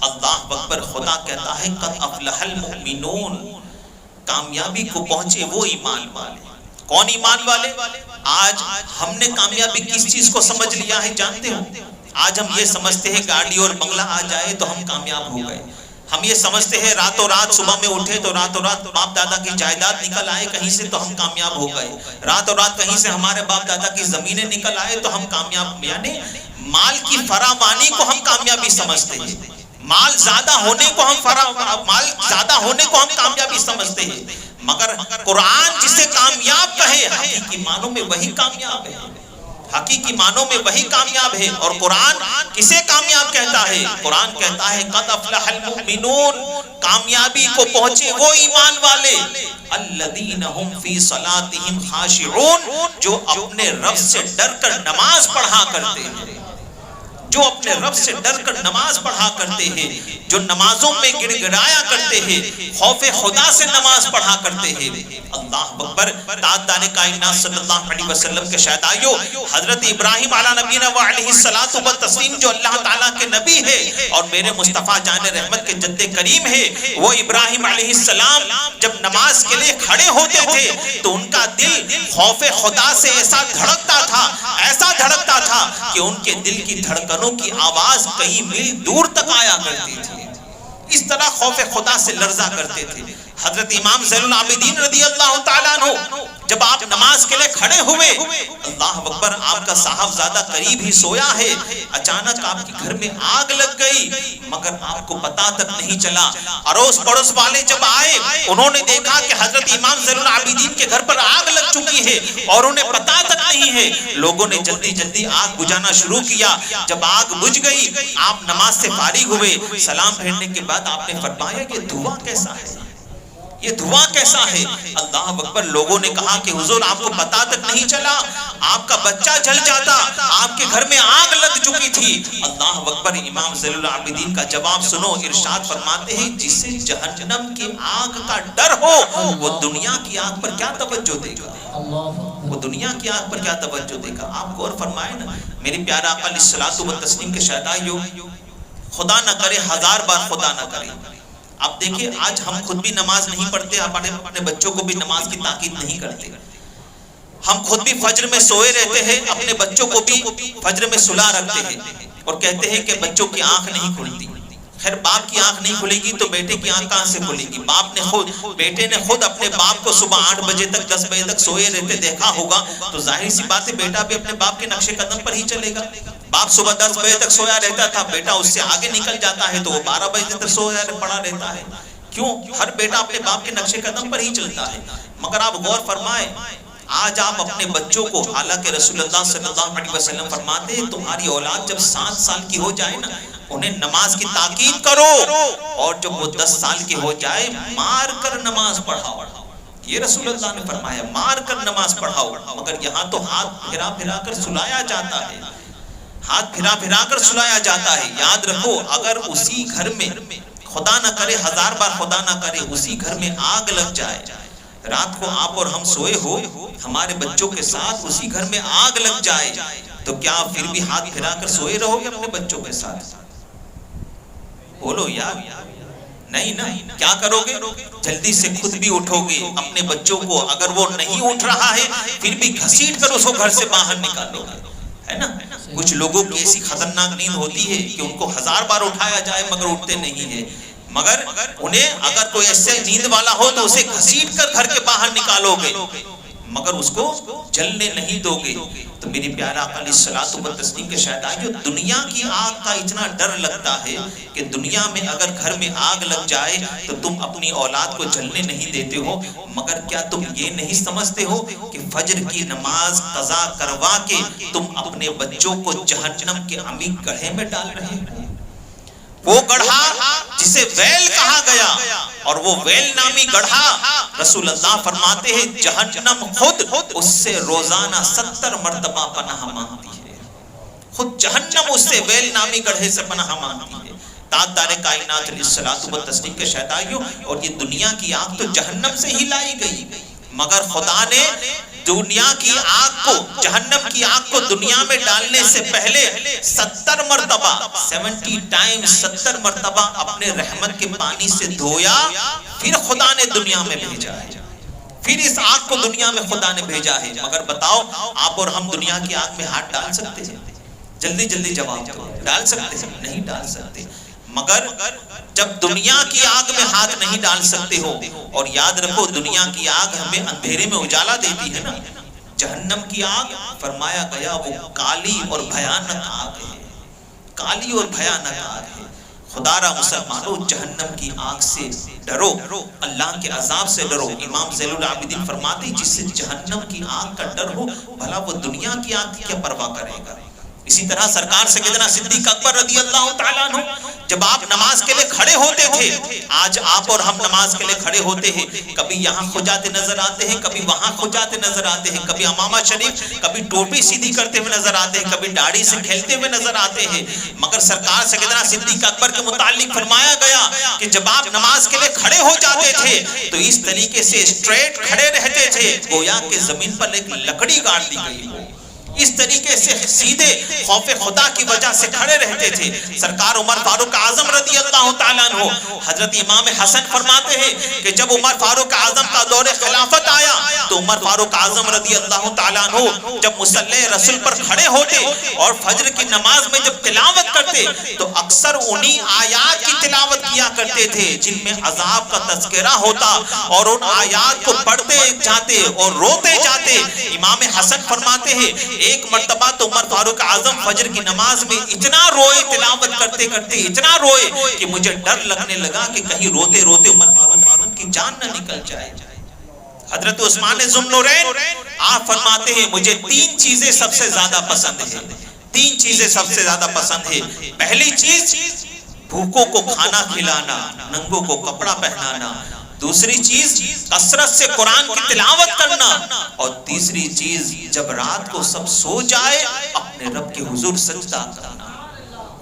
اللہ اکبر, خدا کہتا ہے قد افلح المؤمنون, کامیابی کو پہنچے وہ ایمان والے. کون ایمان والے؟ آج ہم نے کامیابی کس چیز کو سمجھ لیا ہے جانتے ہو؟ آج ہم یہ سمجھتے ہیں گاڑی اور بنگلہ آ جائے تو ہم کامیاب ہو گئے. ہم یہ سمجھتے ہیں راتوں رات صبح میں اٹھے تو راتوں رات باپ دادا کی جائیداد نکل آئے کہیں سے تو ہم کامیاب ہو گئے. راتوں رات کہیں سے ہمارے باپ دادا کی زمینیں نکل آئے تو ہم کامیاب. یعنی مال کی فراوانی کو ہم کامیابی سمجھتے ہیں, مال زیادہ ہونے کو ہم کامیابی سمجھتے ہیں. مگر قرآن جسے کامیاب کہے حقیقی معنوں میں وہی کامیاب ہے, حقیقی معنوں میں وہی کامیاب ہے. اور قرآن کسے کامیاب کہتا ہے؟ قرآن کہتا ہے قد افلح المؤمنون, کامیابی کو پہنچے وہ ایمان والے, الذین هم فی صلاتهم خاشعون, جو اپنے رب سے ڈر کر نماز پڑھا کرتے ہیں, جو اپنے رب سے ڈر کر نماز پڑھا کرتے ہیں، جو نمازوں میں گڑ گڑایا کرتے ہیں، خوف خدا سے نماز پڑھا کرتے ہیں۔ اللہ اکبر۔ تاجدار کائنات صلی اللہ علیہ وسلم کے شہدائیوں، حضرت ابراہیم علیہ نبینا و علیہ الصلوۃ والتسلیم جو اللہ تعالیٰ کے نبی ہے اور میرے مصطفیٰ جان رحمت کے جد کریم ہے، وہ ابراہیم علیہ السلام جب نماز کے لیے کھڑے ہوتے تھے تو ان کا دل خوف خدا سے ایسا دھڑکتا تھا کہ ان کے دل کی دھڑکنوں کی آواز کئی میل دور تک آیا کرتی تھی۔ اس طرح خوف خدا سے لرزا کرتے تھے۔ حضرت امام زین العابدین رضی اللہ تعالیٰ عنہ جب آپ نماز کے لیے کھڑے ہوئے، اللہ اکبر، آپ کا صاحبزادہ قریب ہی سویا ہے، اچانک آپ کے گھر میں آگ لگ گئی، مگر آپ کو پتہ تک نہیں چلا۔ اڑوس پڑوس والے جب آئے، انہوں نے دیکھا کہ حضرت امام زین العابدین کے گھر پر آگ لگ چکی ہے اور انہیں پتہ تک نہیں ہے۔ لوگوں نے جلدی جلدی آگ بجھانا شروع کیا۔ جب آگ بجھ گئی، آپ نماز سے فارغ ہوئے، سلام پھیرنے کے بعد آپ نے فرمایا کہ دھواں کیسا ہے، یہ دھواں کیسا ہے؟ اللہ اکبر۔ لوگوں نے کہا کہ حضور آپ کو پتہ تک نہیں چلا، آپ کا بچہ جل جاتا، آپ کے گھر میں آگ لگ چکی تھی۔ اللہ اکبر۔ امام زین العابدین کا جواب سنو، ارشاد فرماتے ہیں جسے جہنم کی آگ کا ڈر ہو وہ دنیا کی آگ پر کیا توجہ دے گا؟ وہ دنیا کی آگ پر کیا توجہ دے گا؟ آپ غور فرمائیں نا میرے پیارے آقا علیہ الصلوۃ والتسلیم کے شہدائیوں، خدا نہ کرے، ہزار بار خدا نہ کرے، آپ دیکھیں آج ہم خود بھی نماز نہیں پڑھتے، اپنے بچوں کو بھی نماز کی تاکید نہیں کرتے، ہم خود بھی فجر میں سوئے رہتے ہیں، اپنے بچوں کو بھی فجر میں سلا رکھتے ہیں اور کہتے ہیں کہ بچوں کی آنکھ نہیں کھلتی۔ خیر باپ کی آنکھ نہیں کھلے گی تو بیٹے کی آنکھ کہاں سے کھلے گی؟ بیٹے نے خود اپنے باپ کو صبح 8 بجے تک 10 بجے تک سوئے رہتے دیکھا ہوگا تو ظاہر سی بات ہے بیٹا بھی اپنے باپ کے نقش قدم پر ہی چلے گا۔ باپ صبح 10 بجے تک سویا رہتا تھا، بیٹا اس سے آگے نکل جاتا ہے تو وہ 12 بجے تک سویا پڑا رہتا ہے۔ کیوں؟ ہر بیٹا اپنے باپ کے نقش قدم پر ہی چلتا ہے۔ مگر آپ غور فرمائیں، آج آپ اپنے بچوں کو، حالانکہ رسول اللہ صلی اللہ علیہ وسلم فرماتے ہیں تمہاری اولاد جب 7 سال کی ہو جائے نا انہیں نماز کی تاکید کرو، اور جب وہ 10 سال کی ہو جائے مار کر نماز پڑھاؤ۔ یہ رسول اللہ نے فرمایا، مار کر نماز پڑھاؤ۔ مگر یہاں تو ہاتھ پھرا پھرا کر سلایا جاتا ہے، ہاتھ پھرا پھرا کر سلایا جاتا ہے۔ یاد رکھو اگر اسی گھر میں، خدا نہ کرے، ہزار بار خدا نہ کرے، اسی گھر میں آگ لگ جائے، رات کو آپ اور ہم سوئے ہو، ہمارے بچوں کے ساتھ اسی گھر میں آگ لگ جائے تو کیا پھر بھی ہاتھ پھرا کر سوئے رہو گے اپنے بچوں کے ساتھ؟ بولو یار، نہیں نا، کیا کرو گے؟ جلدی سے خود بھی اٹھو گے، اپنے بچوں کو اگر وہ نہیں اٹھ رہا ہے پھر بھی گھسیٹ کر اس کو گھر سے باہر نکالو گے، ہے نا؟ کچھ لوگوں کی ایسی خطرناک نیند ہوتی ہے کہ ان کو 1000 بار اٹھایا جائے مگر اٹھتے نہیں ہیں، مگر انہیں اگر کوئی ایسے نیند والا ہو تو اسے گھسیٹ کر گھر کے باہر نکالو گے مگر اس کو جلنے نہیں دو گے۔ تو میری پیارا آقا علیہ الصلوۃ والتسلیم کے شہدائیوں، دنیا کی آگ کا اتنا ڈر لگتا ہے کہ دنیا میں اگر گھر میں آگ لگ جائے تو تم اپنی اولاد کو جلنے نہیں دیتے ہو، مگر کیا تم یہ نہیں سمجھتے ہو کہ فجر کی نماز قضا کروا کے تم اپنے بچوں کو جہنم کے عمیق گڑھے میں ڈال رہے ہو؟ وہ گڑھا جسے ویل کہا گیا، اور وہ ویل نامی گڑھا رسول اللہ فرماتے ہیں جہنم خود اس سے روزانہ 70 مرتبہ پناہ مانگتی ہے، خود جہنم اس سے ویل نامی گڑھے سے پناہ مانگتی ہے۔ تاجدار کائنات علیہ الصلوۃ والتسلیم کے شہدائیوں، اور یہ دنیا کی آگ تو جہنم سے ہی لائی گئی، مگر خدا نے دنیا کی آگ کو، جہنم کی آگ کو دنیا میں ڈالنے سے پہلے 70 مرتبہ 70 ٹائم 70 مرتبہ اپنے رحمت کے پانی سے دھویا، پھر خدا نے دنیا میں بھیجا ہے، پھر اس آگ کو دنیا میں خدا نے بھیجا ہے۔ مگر بتاؤ آپ اور ہم دنیا کی آگ میں ہاتھ ڈال سکتے ہیں؟ جلدی جلدی جواب دو، ڈال سکتے ہیں؟ نہیں ڈال سکتے۔ مگر جب دنیا کی آگ میں ہاتھ نہیں ڈال سکتے ہو، اور یاد رکھو دنیا کی آگ ہمیں اندھیرے میں اجالا دیتی ہے نا، جہنم کی آگ فرمایا گیا وہ کالی اور بھیانک آگ ہے، کالی اور بھیانک آگ ہے۔ خدا را مسلمانوں، جہنم کی آگ سے ڈرو، اللہ کے عذاب سے ڈرو۔ امام زین العابدین فرماتے جس سے جہنم کی آگ کا ڈر ہو بھلا وہ دنیا کی آگ کی کیا پرواہ کرے گا؟ اسی طرح سرکار سیدنا صدیق اکبر رضی اللہ تعالیٰ عنہ جب آپ نماز کے لیے کھڑے ہوتے تھے، آج آپ اور ہم نماز کے لیے کھڑے ہوتے ہیں، کبھی یہاں کھو جاتے نظر آتے ہیں، کبھی وہاں کھو جاتے نظر آتے ہیں، کبھی امامہ شریف، کبھی ٹوپی سیدھی کرتے ہوئے نظر آتے ہیں، کبھی داڑھی سے کھیلتے ہوئے نظر آتے ہیں، مگر سرکار سیدنا صدیق اکبر کے متعلق فرمایا گیا کہ جب آپ نماز کے لیے کھڑے ہو جاتے تھے تو اس طریقے سے اسٹریٹ کھڑے رہتے تھے گویا کہ زمین پر ایک لکڑی گاڑ دی گئی ہو، اس طریقے سے سیدھے خوف خدا کی وجہ سے کھڑے رہتے تھے۔ سرکار عمر فاروق اعظم رضی اللہ تعالیٰ عنہ، حضرت امام حسن فرماتے ہیں کہ جب عمر فاروق اعظم کا دور خلافت آیا تو عمر فاروق اعظم رضی اللہ تعالیٰ عنہ جب مصلی رسول پر کھڑے ہوتے اور فجر کی نماز میں جب تلاوت کرتے تو اکثر انہی آیات کی تلاوت کیا کرتے تھے جن میں عذاب کا تذکرہ ہوتا، اور ان آیات کو پڑھتے جاتے اور روتے جاتے۔ امام حسن فرماتے ہیں ایک مرتبہ تو عمر فاروق اعظم فجر کی نماز میں اتنا روئے، تلاوت کرتے کرتے اتنا روئے کہ مجھے ڈر لگنے لگا کہ کہیں روتے روتے عمر فاروق اعظم کی جان نہ نکل جائے۔ حضرت عثمان ذو النورین آپ فرماتے ہیں مجھے تین چیزیں سب سے زیادہ پسند ہیں، تین چیزیں سب سے زیادہ پسند ہیں۔ پہلی چیز بھوکوں کو کھانا کھلانا، ننگوں کو کپڑا پہنانا، دوسری چیز کثرت سے قرآن کی تلاوت کرنا، اور تیسری چیز جب رات کو سب سو جائے اپنے رب کے حضور سجدہ کرنا،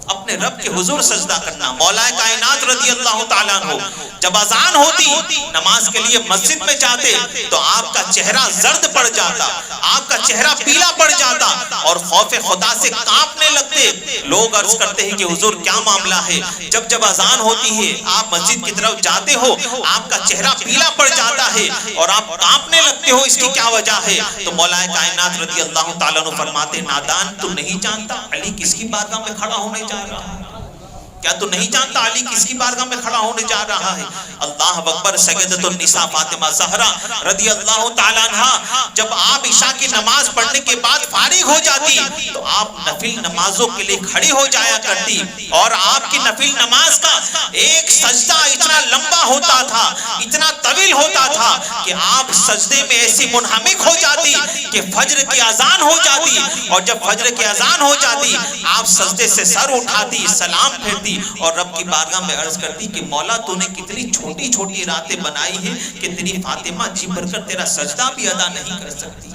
اپنے رب کے حضور سجدہ کرنا۔ مولا کائنات رضی اللہ تعالیٰ عنہ جب اذان ہوتی نماز کے لیے مسجد میں جاتے تو آپ کا چہرہ زرد پڑ جاتا، آپ کا چہرہ پیلا پڑ جاتا اور خوف خدا سے کانپنے لگتے۔ لوگ عرض کرتے ہیں کہ حضور کیا معاملہ ہے؟ جب جب اذان ہوتی ہے آپ مسجد کی طرف جاتے ہو آپ کا چہرہ پیلا پڑ جاتا ہے اور آپ کانپنے لگتے ہو، اس کی کیا وجہ ہے؟ تو مولا کائنات رضی اللہ تعالیٰ عنہ فرماتے نادان تو نہیں جانتا علی کس کی بارگاہ میں کھڑا ہونے جا رہا ہے؟ کیا تو نہیں جانتا علی کس کی بارگاہ میں کھڑا ہونے جا رہا ہے؟ اللہ اکبر۔ سیدۃ النساء فاطمہ زہرا رضی اللہ تعالیٰ عنہا جب آپ عشاء کی نماز پڑھنے کے بعد فارغ ہو جاتی تو آپ نفل نمازوں کے لیے کھڑی ہو جایا کرتی، اور آپ کی نفل نماز کا ایک سجدہ اتنا لمبا ہوتا تھا، اتنا طویل ہوتا تھا کہ آپ سجدے میں ایسی منہمک ہو جاتی کہ فجر کی اذان ہو جاتی، اور جب فجر کی اذان ہو جاتی آپ سجدے سے سر اٹھاتی، سلام پھیرتی اور رب کی بارگاہ میں عرض کرتی کہ مولا تو نے کتنی چھوٹی چھوٹی راتیں بنائی ہیں کہ تیری فاطمہ جی بھر کر تیرا سجدہ بھی ادا نہیں کر سکتی۔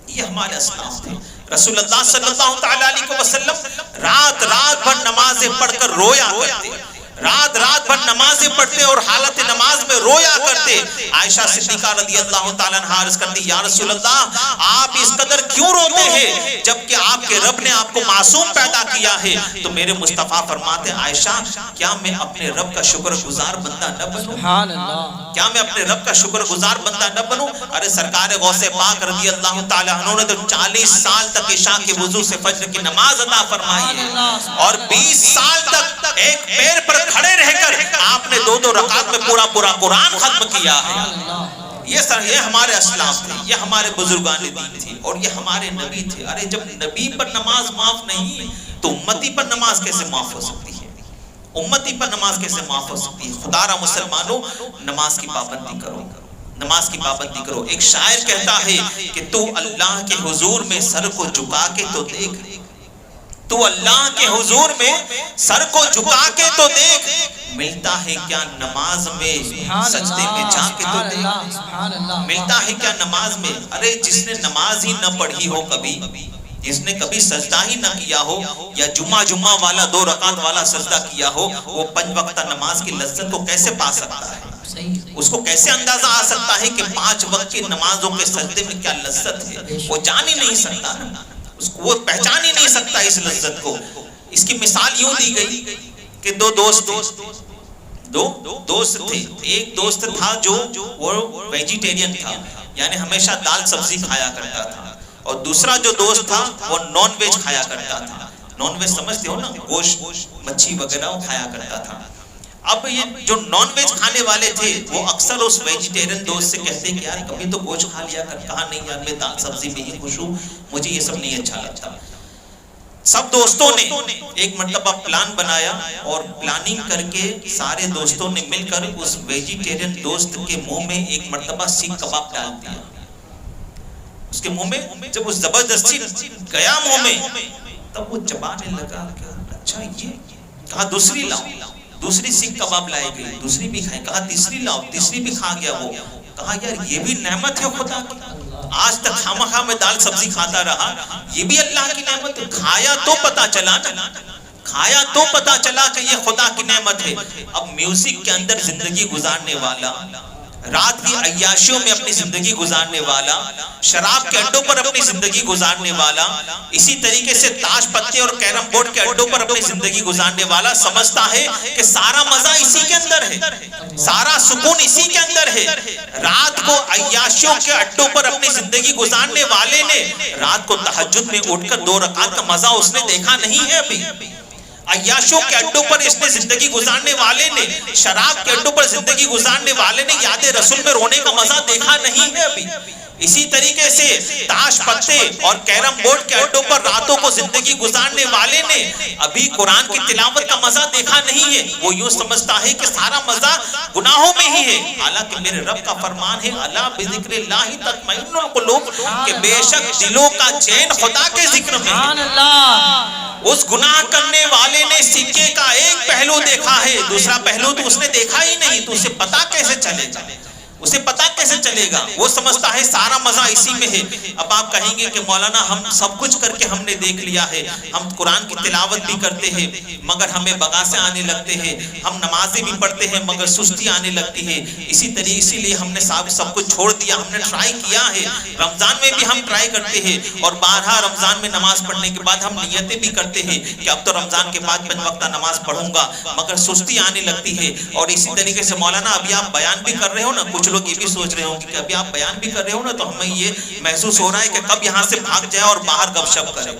یہ ہمارے اسلاف تھے۔ رسول اللہ صلی اللہ علیہ وسلم رات رات بھر نمازیں پڑھ کر رویا کرتے، رات رات بھر نمازیں پڑھتے اور حالت نماز میں رویا کرتے۔ عائشہ صدیقہ رضی اللہ تعالیٰ عنہا عرض کرتی یا رسول اللہ آپ اس قدر کیوں روتے ہیں جبکہ آپ کے رب نے آپ کو معصوم پیدا کیا ہے؟ تو میرے مصطفیٰ فرماتے عائشہ کیا میں اپنے رب کا شکر گزار بندہ نہ بنوں؟ کیا میں اپنے رب کا شکر گزار بندہ نہ بنوں؟ ارے سرکار غوث پاک رضی اللہ تعالیٰ عنہ نے تو 40 سال تک عشاء کے وضو سے فجر کی نماز ادا فرمائی ہے، اور 20 سال تک ایک پیر پر کھڑے رہ کر آپ نے 2 رکعت میں پورا قرآن ختم کیا ہے۔ یہ ہمارے اسلاف تھے، یہ ہمارے بزرگان دین تھے، اور یہ ہمارے نبی تھے۔ ارے جب نبی پر نماز معاف نہیں تو امتی پر نماز کیسے معاف ہو سکتی ہے؟ امتی پر نماز کیسے معاف ہو سکتی ہے؟ خدا را مسلمانوں نماز کی پابندی کرو، نماز کی پابندی کرو۔ ایک شاعر کہتا ہے کہ تو اللہ کے حضور میں سر کو جھکا کے تو دیکھ، تو اللہ کے حضور میں سر کو جھکا کے تو دیکھ، ملتا ہے کیا نماز میں سجدے میں جا کے تو دیکھ، ملتا ہے کیا نماز میں۔ ارے جس نے نماز ہی نہ پڑھی ہو کبھی، جس نے کبھی سجدہ ہی نہ کیا ہو یا جمعہ والا 2 رکعت والا سجدہ کیا ہو، وہ 5 وقتہ نماز کی لذت کو کیسے پا سکتا ہے؟ اس کو کیسے اندازہ آ سکتا ہے کہ 5 وقت کی نمازوں کے سجدے میں کیا لذت ہے؟ وہ جان ہی نہیں سکتا نا، وہ پہچان ہی نہیں سکتا اس لذت کو۔ اس کی مثال یوں دی گئی کہ 2 دوست تھے۔ ایک دوست تھا جو وہ ویجیٹیرین تھا، یعنی ہمیشہ دال سبزی کھایا کرتا تھا، اور دوسرا جو دوست تھا وہ نان ویج کھایا کرتا تھا۔ نان ویج سمجھتے ہو نا، گوشت مچھی وغیرہ وہ کھایا کرتا تھا۔ اب یہ جو نان ویج کھانے والے تھے وہ اکثر اس ویجیٹیرین دوست سے کہتے کہ یار کبھی تو گوشت کھا لیا کر، کہا نہیں یار میں دال سبزی میں ہی خوش ہوں، مجھے یہ سب نہیں اچھا لگتا۔ سب دوستوں نے ایک مرتبہ پلان بنایا، اور پلاننگ کر کے سارے دوستوں نے مل کر اس ویجیٹیرین دوست کے منہ میں ایک مرتبہ سیخ کباب ڈال دیا۔ اس کے منہ میں جب اس زبردستی گیا منہ میں تب وہ چبانے لگا کہ اچھا یہ، کہا دوسری لاؤ، دوسری سیخ کباب لائے گئی، دوسری بھی کھائے، کہا تیسری لاؤ، تیسری بھی کھا گیا وہ، کہا یار یہ بھی نعمت ہے خدا کی، آج تک خامخواہ میں دال سبزی کھاتا رہا، یہ بھی اللہ کی نعمت ہے، کھایا تو پتا چلا نا، کھایا تو پتا چلا کہ یہ خدا کی نعمت ہے۔ اب میوزک کے اندر زندگی گزارنے والا، رات کی عیاشیوں میں اپنی زندگی گزارنے والا، شراب کے اڈوں پر اپنی زندگی گزارنے والا، اسی طریقے سے تاش پتے اور کیرم بورڈ کے اڈوں پر اپنی زندگی گزارنے والا سمجھتا ہے کہ سارا مزہ اسی کے اندر ہے، سارا سکون اسی کے اندر ہے۔ رات کو عیاشیوں کے اڈوں پر اپنی زندگی گزارنے والے نے رات کو تہجد میں اٹھ کر 2 رکعت کا مزہ اس نے دیکھا نہیں ہے ابھی۔ عیاشوں کے اڈوں پر اس نے زندگی گزارنے والے نے، شراب کے اڈوں پر زندگی گزارنے والے نے یاد رسول میں رونے کا مزہ دیکھا نہیں ہے ابھی۔ اسی طریقے سے تاش پتے اور کیرم بورڈ کے اڈوں پر راتوں کو زندگی گزارنے والے نے ابھی قرآن کی تلاوت کا مزہ دیکھا نہیں ہے۔ وہ یوں سمجھتا ہے کہ سارا مزہ گناہوں میں ہی ہے، حالانکہ میرے رب کا فرمان ہے الا بذکر اللہ تطمئن القلوب، کہ بے شک دلوں کا چین خدا کے ذکر میں ہے۔ اس گناہ کرنے والے نے سکے کا ایک پہلو دیکھا ہے، دوسرا پہلو تو اس نے دیکھا ہی نہیں، تو اسے پتا کیسے چلے گا، اسے پتا کیسے چلے گا؟ وہ سمجھتا ہے سارا مزہ اسی میں ہے۔ اب آپ کہیں گے کہ مولانا ہم سب کچھ کر کے ہم نے دیکھ لیا ہے، ہم قرآن کی تلاوت بھی کرتے ہیں مگر ہمیں بغاسیں آنے لگتے ہیں، ہم نمازیں بھی پڑھتے ہیں مگر سستی آنے لگتی ہے، اسی لیے ہم نے سب کچھ چھوڑ دیا، ہم نے ٹرائی کیا ہے، رمضان میں بھی ہم ٹرائی کرتے ہیں اور بارہا رمضان میں نماز پڑھنے کے بعد ہم نیتیں بھی کرتے ہیں کہ اب تو رمضان کے بعد 5 وقتہ نماز پڑھوں گا، مگر سستی آنے لگتی ہے۔ اور اسی طریقے سے مولانا ابھی آپ بیان بھی کر رہے ہو نا، کچھ لوگ یہ بھی سوچ رہے ہوں کہ ابھی آپ بیان بھی کر رہے ہو نا تو ہمیں یہ محسوس ہو رہا ہے کہ کب یہاں سے بھاگ جائے اور باہر گپ شپ کرے،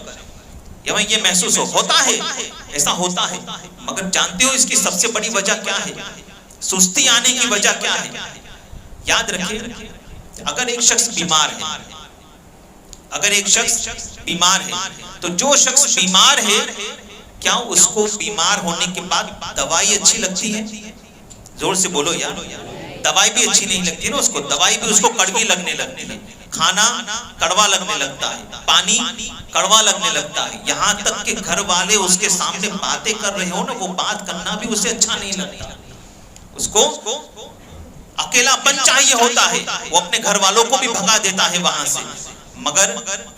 ہمیں یہ محسوس ہوتا ہے، ایسا ہوتا ہے، مگر جانتے ہو اس کی سب سے بڑی وجہ کیا ہے؟ سستی آنے کی وجہ کیا ہے؟ یاد رکھیں، اگر ایک شخص بیمار ہے، اگر ایک شخص بیمار ہے تو جو شخص بیمار ہے کیا اس کو بیمار ہونے کے بعد دوائی اچھی لگتی ہے؟ زور سے بولو یار، دوائی بھی اچھی نہیں لگتی نا اس کو، دوائی بھی اس کو کڑوی لگنے لگتی ہے، کھانا کڑوا لگنے لگتا ہے، پانی کڑوا لگنے لگتا ہے، یہاں تک کہ گھر والے اس کے سامنے باتیں کر رہے ہو نا، وہ بات کرنا بھی اسے اچھا نہیں لگتا، اس کو اکیلا پن چاہیے ہوتا ہے، وہ اپنے گھر والوں کو بھی بھگا دیتا ہے وہاں سے۔ مگر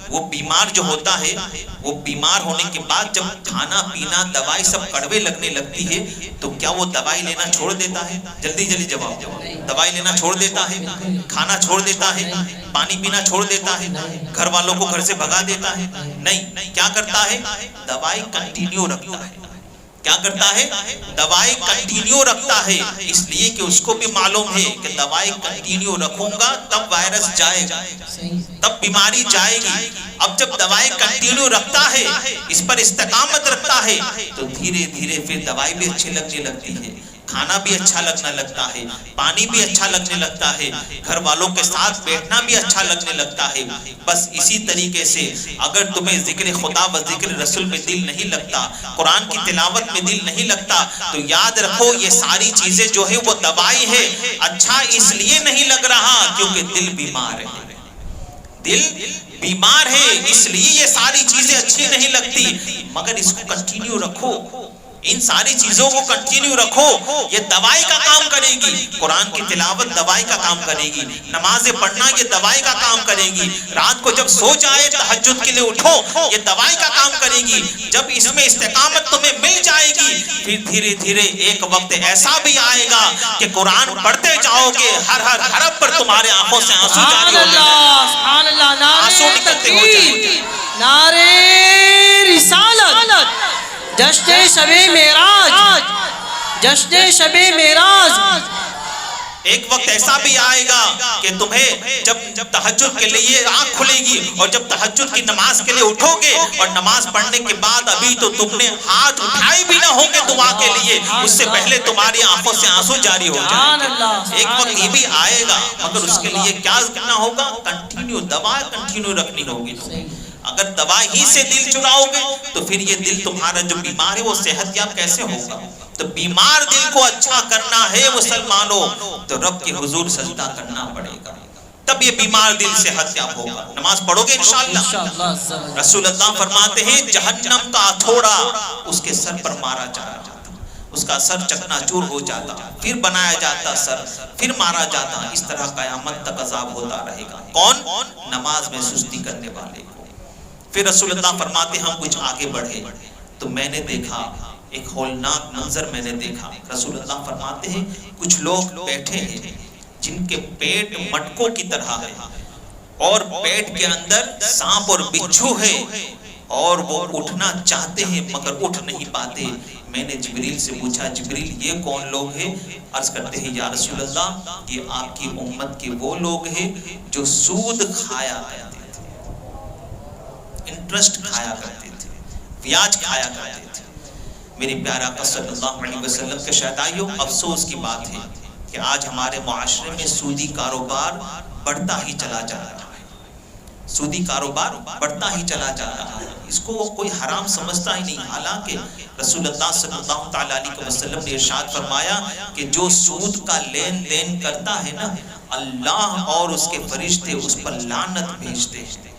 وہ بیمار جو ہوتا ہے، وہ بیمار ہونے کے بعد جب کھانا پینا دوائی سب کڑوے لگنے لگتی ہے تو کیا وہ دوائی لینا چھوڑ دیتا ہے؟ جلدی جلدی جواب، دوائی لینا چھوڑ دیتا ہے، کھانا چھوڑ دیتا ہے، پانی پینا چھوڑ دیتا ہے، گھر والوں کو گھر سے بھگا دیتا ہے؟ نہیں، کیا کرتا ہے؟ دوائی کنٹینیو رکھتا ہے۔ کیا کرتا ہے؟ دوائی کنٹینیو رکھتا ہے، اس لیے کہ اس کو بھی معلوم ہے کہ دوائی کنٹینیو رکھوں گا تب وائرس جائے گا، تب بیماری جائے گی۔ اب جب دوائی کنٹینیو رکھتا ہے، اس پر استقامت رکھتا ہے تو دھیرے دھیرے پھر دوائی بھی اچھی لگنے لگتی ہے، کھانا بھی اچھا لگنا لگتا ہے، پانی بھی اچھا لگنے لگتا ہے، گھر والوں کے ساتھ بیٹھنا بھی اچھا لگنے لگتا ہے۔ بس اسی طریقے سے اگر تمہیں ذکر خدا و ذکر رسول میں دل نہیں لگتا، قرآن کی تلاوت میں دل نہیں لگتا، تو یاد رکھو یہ ساری چیزیں جو ہے وہ دوائی ہے۔ اچھا اس لیے نہیں لگ رہا کیونکہ دل بیمار ہے، دل بیمار ہے، اس لیے یہ ساری چیزیں اچھی نہیں لگتی، مگر اس کو کنٹینیو رکھو، ان ساری چیزوں کو کنٹینیو رکھو، یہ دوائی کا کام کرے گی۔ قرآن کی تلاوت دوائی کا کام کرے گی، نمازیں پڑھنا یہ دوائی کا کام کرے گی، رات کو جب سو جائے تہجد کے لیے اٹھو یہ دوائی کا کام کرے گی۔ جب اس میں استقامت تمہیں مل جائے گی پھر دھیرے دھیرے ایک وقت ایسا بھی آئے گا کہ قرآن پڑھتے جاؤ گے، ہر حرف پر تمہارے آنکھوں سے آنسو جاری ہو جائیں گے، آنسو نکلتے ہو جائیں گے۔ نعرہ رسالت، جشن شب معراج، جشن شب معراج۔ ایک وقت ایسا بھی آئے گا کہ تمہیں جب تہجد کے لیے آنکھ کھلے گی اور جب تہجد کی نماز کے لیے اٹھو گے اور نماز پڑھنے کے بعد ابھی تو تم نے ہاتھ اٹھائے بھی نہ ہوں گے دعا کے لیے، اس سے پہلے تمہاری آنکھوں سے آنسو جاری ہو جائیں گے۔ ایک وقت یہ بھی آئے گا، مگر اس کے لیے کیا کرنا ہوگا؟ کنٹینیو دوا کنٹینیو رکھنی ہوگی۔ اگر دوا ہی سے دل چراؤ گے تو پھر یہ دل تمہارا جو بیمار ہے وہ صحت یاب کیسے ہوگا؟ تو بیمار دل کو اچھا کرنا ہے مسلمانوں تو رب کے حضور سجدہ کرنا پڑے گا، تب یہ بیمار دل صحت یاب ہوگا. نماز پڑھو گے انشاءاللہ. رسول اللہ فرماتے ہیں جہنم کا ہتھوڑا اس کے سر پر مارا جاتا، اس کا سر چکنا چور ہو جاتا، پھر بنایا جاتا سر، پھر مارا جاتا. اس طرح قیامت تک عذاب ہوتا رہے گا. کون؟ نماز میں سستی کرنے والے کو. پھر رسول اللہ فرماتے ہم کچھ آگے بڑھے تو میں نے دیکھا ایک ہولناک منظر میں نے دیکھا. رسول اللہ فرماتے ہیں کچھ لوگ بیٹھے ہیں جن کے پیٹ مٹکوں کی طرح ہے اور پیٹ کے اندر سانپ اور بچھو ہے اور وہ اٹھنا چاہتے ہیں مگر اٹھ نہیں پاتے. میں نے جبریل سے پوچھا جبریل یہ کون لوگ ہیں؟ عرض کرتے ہیں یا رسول اللہ یہ آپ کی امت کے وہ لوگ ہیں جو سود کھایا کرتے تھے، انٹرسٹ کھایا کرتے تھے، بیاج کھایا کرتے تھے. میرے پیارے آقا صلی اللہ علیہ وسلم کے شہدائیوں، افسوس کی بات ہے کہ آج ہمارے معاشرے میں سودی کاروبار بڑھتا ہی چلا جا رہا ہے. سودی کاروبار بڑھتا ہی چلا جا رہا ہے. اس کو کوئی حرام سمجھتا ہی نہیں. حالانکہ رسول اللہ صلی اللہ تعالیٰ علیہ وسلم نے ارشاد فرمایا کہ جو سود کا لین دین کرتا ہے نا، اللہ اور اس کے فرشتے اس پر لعنت بھیجتے ہیں.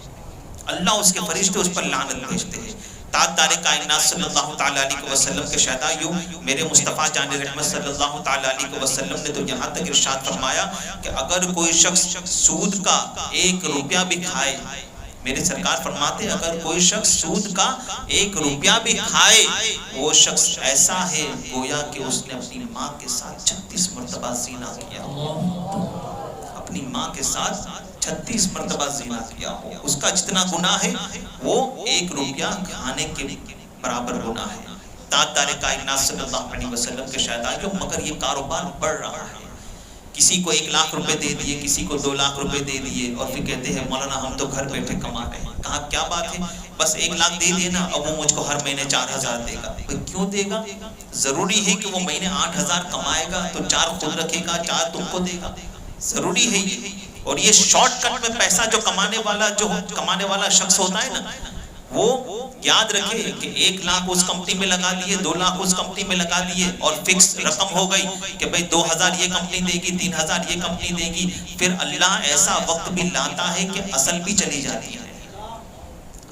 اللہ اس کے فرشتے اس پر لعنت بھیجتے ہیں. تاجدار کائنات صلی اللہ تعالیٰ علیہ وسلم کے شہدائیوں، میرے مصطفیٰ جان رحمت صلی اللہ تعالیٰ علیہ وسلم نے تو یہاں تک ارشاد فرمایا کہ اگر کوئی شخص سود کا 1 روپیہ بھی کھائے، میرے سرکار فرماتے ہیں اگر کوئی شخص سود کا 1 روپیہ بھی کھائے وہ شخص ایسا ہے گویا کہ اس نے اپنی ماں کے ساتھ 36 مرتبہ زنا کیا، اپنی ماں کے ساتھ 36 مرتبہ زنا کیا ہو. اس کا جتنا گناہ ہے وہ 1 روپیہ کھانے کے برابر گناہ ہے. تاجدار کائنات صلی اللہ علیہ وسلم کے شہدائیوں، مگر یہ کاروبار بڑھ رہا ہے. کسی کو 1 لاکھ روپے دے دیے، کسی کو 2 لاکھ روپے دے دیے اور پھر کہتے ہیں مولانا ہم تو گھر بیٹھے کما رہے ہیں. کہا کیا بات ہے، بس 1 لاکھ دے دیے نا، اب وہ مجھ کو ہر مہینے 4000 دے گا. کیوں دے گا؟ ضروری ہے کہ وہ مہینے 8000 کمائے گا تو 4 خود رکھے گا، 4 تم کو دے گا؟ ضروری ہے یہ. اور یہ شارٹ کٹ میں پیسہ جو کمانے والا شخص ہوتا ہے نا، وہ یاد رکھے کہ 1 لاکھ اس کمپنی میں لگا دیے، 2 لاکھ اس کمپنی میں لگا دیے اور فکس رقم ہو گئی کہ بھئی 2000 یہ کمپنی دے گی، 3000 یہ کمپنی دے گی. پھر اللہ ایسا وقت بھی لاتا ہے کہ اصل بھی چلی جاتی ہے،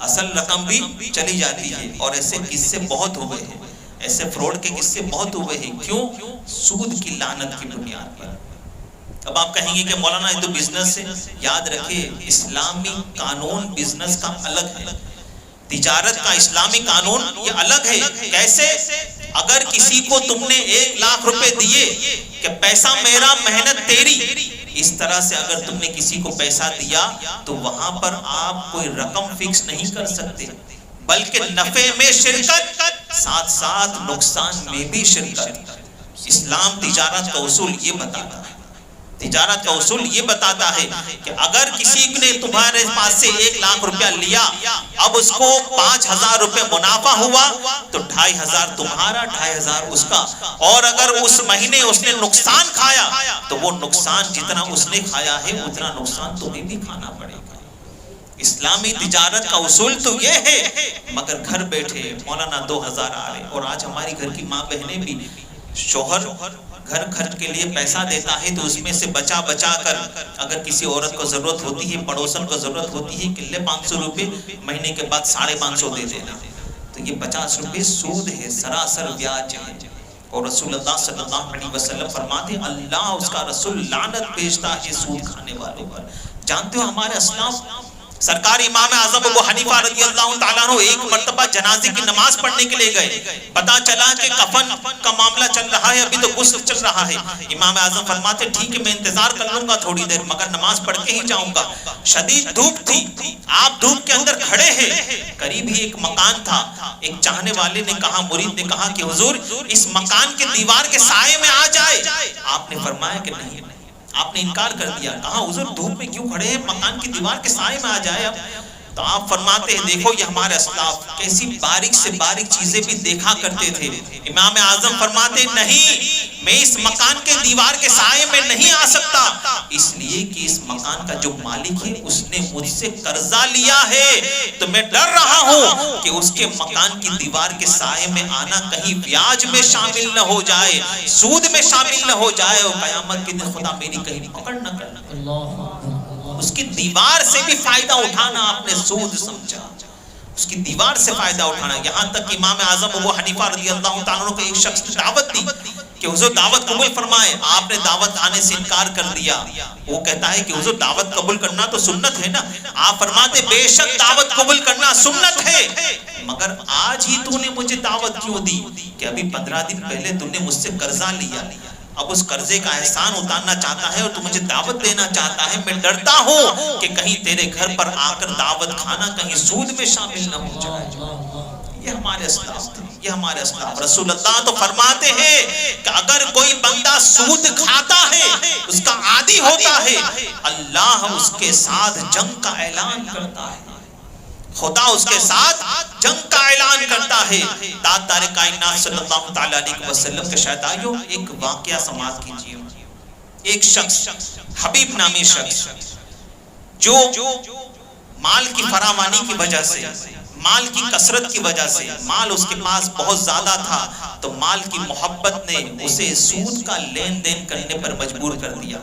اصل رقم بھی چلی جاتی ہے. اور ایسے قصے بہت ہوئے ہیں، ایسے فراڈ کے قصے بہت ہوئے ہیں. کیوں؟ سود کی لعنت کی بنیاد پر. اب آپ کہیں گے کہ مولانا یہ تو بزنس ہے. یاد رکھے اسلامی قانون بزنس کا الگ ہے، تجارت کا اسلامی قانون یہ الگ ہے. کیسے؟ اگر کسی کو تم نے 1 لاکھ روپے دیے کہ پیسہ میرا محنت تیری، اس طرح سے اگر تم نے کسی کو پیسہ دیا تو وہاں پر آپ کوئی رقم فکس نہیں کر سکتے، بلکہ نفع میں شرکت، ساتھ ساتھ نقصان میں بھی شرکت. اسلام تجارت کا اصول یہ بتاتا ہے، تجارت کا اصول یہ بتاتا ہے کہ اگر کسی نے تمہارے پاس سے 1 لاکھ روپیہ لیا، اب اس کو 5000 روپے منافع ہوا تو 2500 تمہارا، 2500 اس کا. اور اگر اس مہینے اس نے نقصان کھایا تو وہ نقصان جتنا اس نے کھایا ہے اتنا نقصان تمہیں بھی کھانا پڑے گا. اسلامی تجارت کا اصول تو یہ ہے. مگر گھر بیٹھے مولانا 2000 آ رہے. اور آج ہماری گھر کی ماں بہنیں بھی، شوہر گھر خرچ کے لیے پیسہ دیتا ہے تو اس میں سے بچا کر اگر کسی عورت کو ضرورت ہوتی ہے، پڑوسن کو ضرورت ہوتی ہے کہ لے 500 روپے مہینے کے بعد 550 دے دینا، تو یہ 50 روپے سود ہے، سراسر بیاج ہے. اور رسول اللہ صلی اللہ علیہ وسلم فرماتے ہیں اللہ اس کا رسول لعنت بھیجتا ہے سود کھانے والوں پر. جانتے ہو ہمارے اسلاف سرکار امام اعظم ابو حنیفہ رضی اللہ تعالیٰ عنہ ایک مرتبہ جنازے کی نماز پڑھنے کے لیے گئے. پتا چلا کہ کفن کا معاملہ چل رہا ہے، ابھی تو غسل چل رہا ہے. امام اعظم فرماتے ٹھیک ہے میں انتظار کر لوں گا تھوڑی دیر، مگر نماز پڑھ کے ہی جاؤں گا. شدید دھوپ تھی، آپ دھوپ کے اندر کھڑے ہیں، قریب ہی ایک مکان تھا. ایک چاہنے والے نے کہا، مرید نے کہا کہ حضور اس مکان کے دیوار کے سائے میں آ جائے. آپ نے فرمایا کہ نہیں، آپ نے انکار کر دیا. کہا حضور دھوپ میں کیوں کھڑے ہیں، مکان کی دیوار کے سائے میں آ جائے. اب تو آپ فرماتے ہیں دیکھو یہ ہمارے اسلاف کیسی باریک سے باریک چیزیں بھی دیکھا کرتے تھے. امام اعظم فرماتے نہیں میں اس مکان کے دیوار کے سائے میں نہیں آ سکتا، اس لیے کہ اس مکان کا جو مالک ہے اس نے مجھ سے قرضہ لیا ہے، تو میں ڈر رہا ہوں کہ اس کے مکان کی دیوار کے سائے میں آنا کہیں بیاج میں شامل نہ ہو جائے، سود میں شامل نہ ہو جائے اور قیامت کے دن خدا میری کہیں پکڑ نہ کرنا. اس کی دیوار سے بھی فائدہ اٹھانا آپ نے سود سمجھا، اس کی دیوار سے فائدہ اٹھانا. یہاں تک کہ امام اعظم ابو حنیفہ رضی اللہ تعالیٰ عنہ کو ایک شخص نے دعوت دی کہ حضور دعوت قبول فرمائے. آپ نے دعوت کھانے سے انکار کر دیا. وہ کہتا ہے کہ حضور دعوت قبول کرنا تو سنت ہے نا. آپ فرماتے بے شک دعوت قبول کرنا سنت ہے، مگر آج ہی تو نے مجھے دعوت کیوں دی؟ کہ ابھی 15 دن پہلے تو نے مجھ سے قرضہ لیا، اب اس قرضے کا احسان اتارنا چاہتا ہے اور تو مجھے دعوت دینا چاہتا ہے. میں ڈرتا ہوں کہ کہیں تیرے گھر پر آ کر دعوت کھانا کہیں سود میں شامل نہ ہو جائے. یہ ہمارے اسلاف تھے، یہ ہمارے اسلاف. رسول اللہ تو فرماتے ہیں کہ اگر کوئی بندہ سود کھاتا ہے، اس کا عادی ہوتا ہے، اللہ اس کے ساتھ جنگ کا اعلان کرتا ہے. خدا اس کے ساتھ جنگ کا اعلان کرتا ہے. تاجدار کائنات صلی اللہ تعالیٰ علیہ وسلم کے شہدائیوں ایک واقعہ سماعت کیجئے. ایک شخص حبیب نامی شخص جو مال کی فراوانی کی وجہ سے، مال کی کثرت کی وجہ سے، مال اس کے پاس بہت زیادہ تھا تو مال کی محبت نے اسے سود کا لین دین کرنے پر مجبور کر دیا،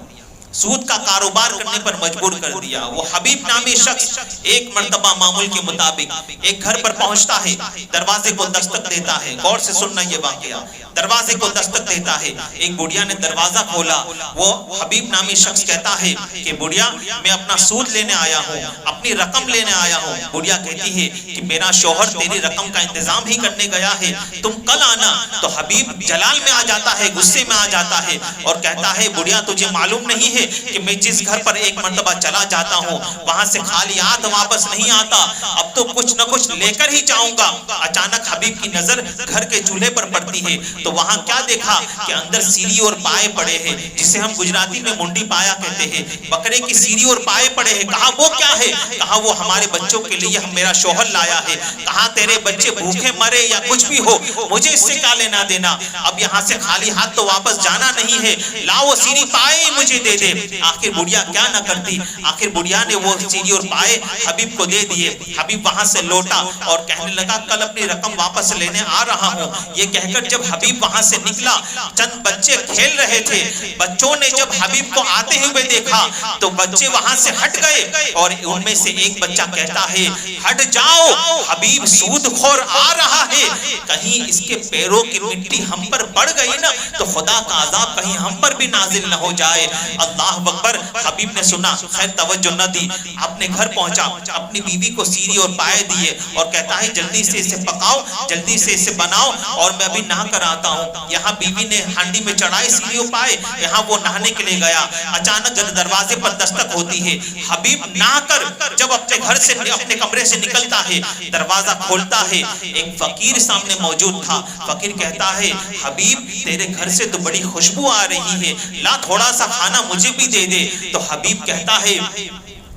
سود کا کاروبار کرنے پر مجبور کر دیا. وہ حبیب نامی شخص ایک مرتبہ معمول کے مطابق ایک گھر پر پہنچتا ہے، دروازے کو دستک دیتا ہے. غور سے سننا یہ واقعہ. دروازے کو دستک دیتا ہے، ایک بڑھیا نے دروازہ کھولا. وہ حبیب نامی شخص کہتا ہے کہ بڑھیا میں اپنا سود لینے آیا ہوں، اپنی رقم لینے آیا ہوں. بڑھیا کہتی ہے کہ میرا شوہر تیری رقم کا انتظام ہی کرنے گیا ہے، تم کل آنا. تو حبیب جلال میں آ جاتا ہے، غصے میں آ جاتا ہے اور کہتا ہے بڑھیا تجھے معلوم نہیں ہے کہ میں جس گھر پر ایک مرتبہ چلا جاتا ہوں وہاں سے خالی ہاتھ واپس نہیں آتا، اب تو کچھ نہ کچھ لے کر ہی جاؤں گا. اچانک حبیب کی نظر گھر کے چولہے پر پڑتی ہے تو وہاں کیا دیکھا کہ اندر سیری اور پائے پڑے ہیں، جسے ہم گجراتی میں منڈی پایا کہتے ہیں. بکرے کی سیری اور پائے پڑے ہیں. کہا وہ کیا ہے؟ کہا وہ ہمارے بچوں کے لیے میرا شوہر لایا ہے. کہا تیرے بچے بھوکے مرے یا کچھ بھی ہو مجھے اس سے کیا لینا دینا، اب یہاں سے خالی ہاتھ تو واپس جانا نہیں ہے، لا وہ سیری پائے مجھے دے دے. آخر بڑھیا کیا نہ کرتی، آخر بڑھیا نے وہ سیری اور پائے حبیب کو دے دیے. حبیب وہاں سے لوٹا اور کہنے لگا کل اپنی رقم واپس لینے آ رہا ہوں. یہ کہہ کر جب حبیب وہاں سے نکلا، چند بچے کھیل رہے تھے. بچوں نے جب حبیب کو آتے ہوئے دیکھا تو بچے وہاں سے ہٹ گئے اور ان میں سے ایک بچہ کہتا ہے ہٹ جاؤ، حبیب سود خور آ رہا ہے، کہیں اس کے پیروں کی مٹی ہم پر پڑ گئی نا تو خدا کا عذاب کہیں ہم پر بھی نازل نہ ہو جائے. اللہ اکبر. حبیب نے سنا، خیر توجہ نہ دی، اپنے گھر پہنچا، اپنی بیوی کو سیری اور پائے دیے اور کہتا ہے جلدی سے اسے پکاؤ، جلدی سے اسے بناؤ اور میں ابھی نہا کر آتا ہوں. یہاں بیوی نے ہانڈی میں چڑھائے سیری اور پائے، یہاں وہ نہانے کے لیے گیا. اچانک جب دروازے پر دستک ہوتی ہے، حبیب نہا کر جب اپنے گھر سے اپنے کمرے سے نکلتا ہے، دروازہ کھولتا ہے، ایک فقیر سامنے موجود تھا. فقیر کہتا ہے حبیب تیرے گھر سے تو بڑی خوشبو آ رہی ہے، لا تھوڑا سا کھانا مجھے بھی دے دے. تو حبیب کہتا ہے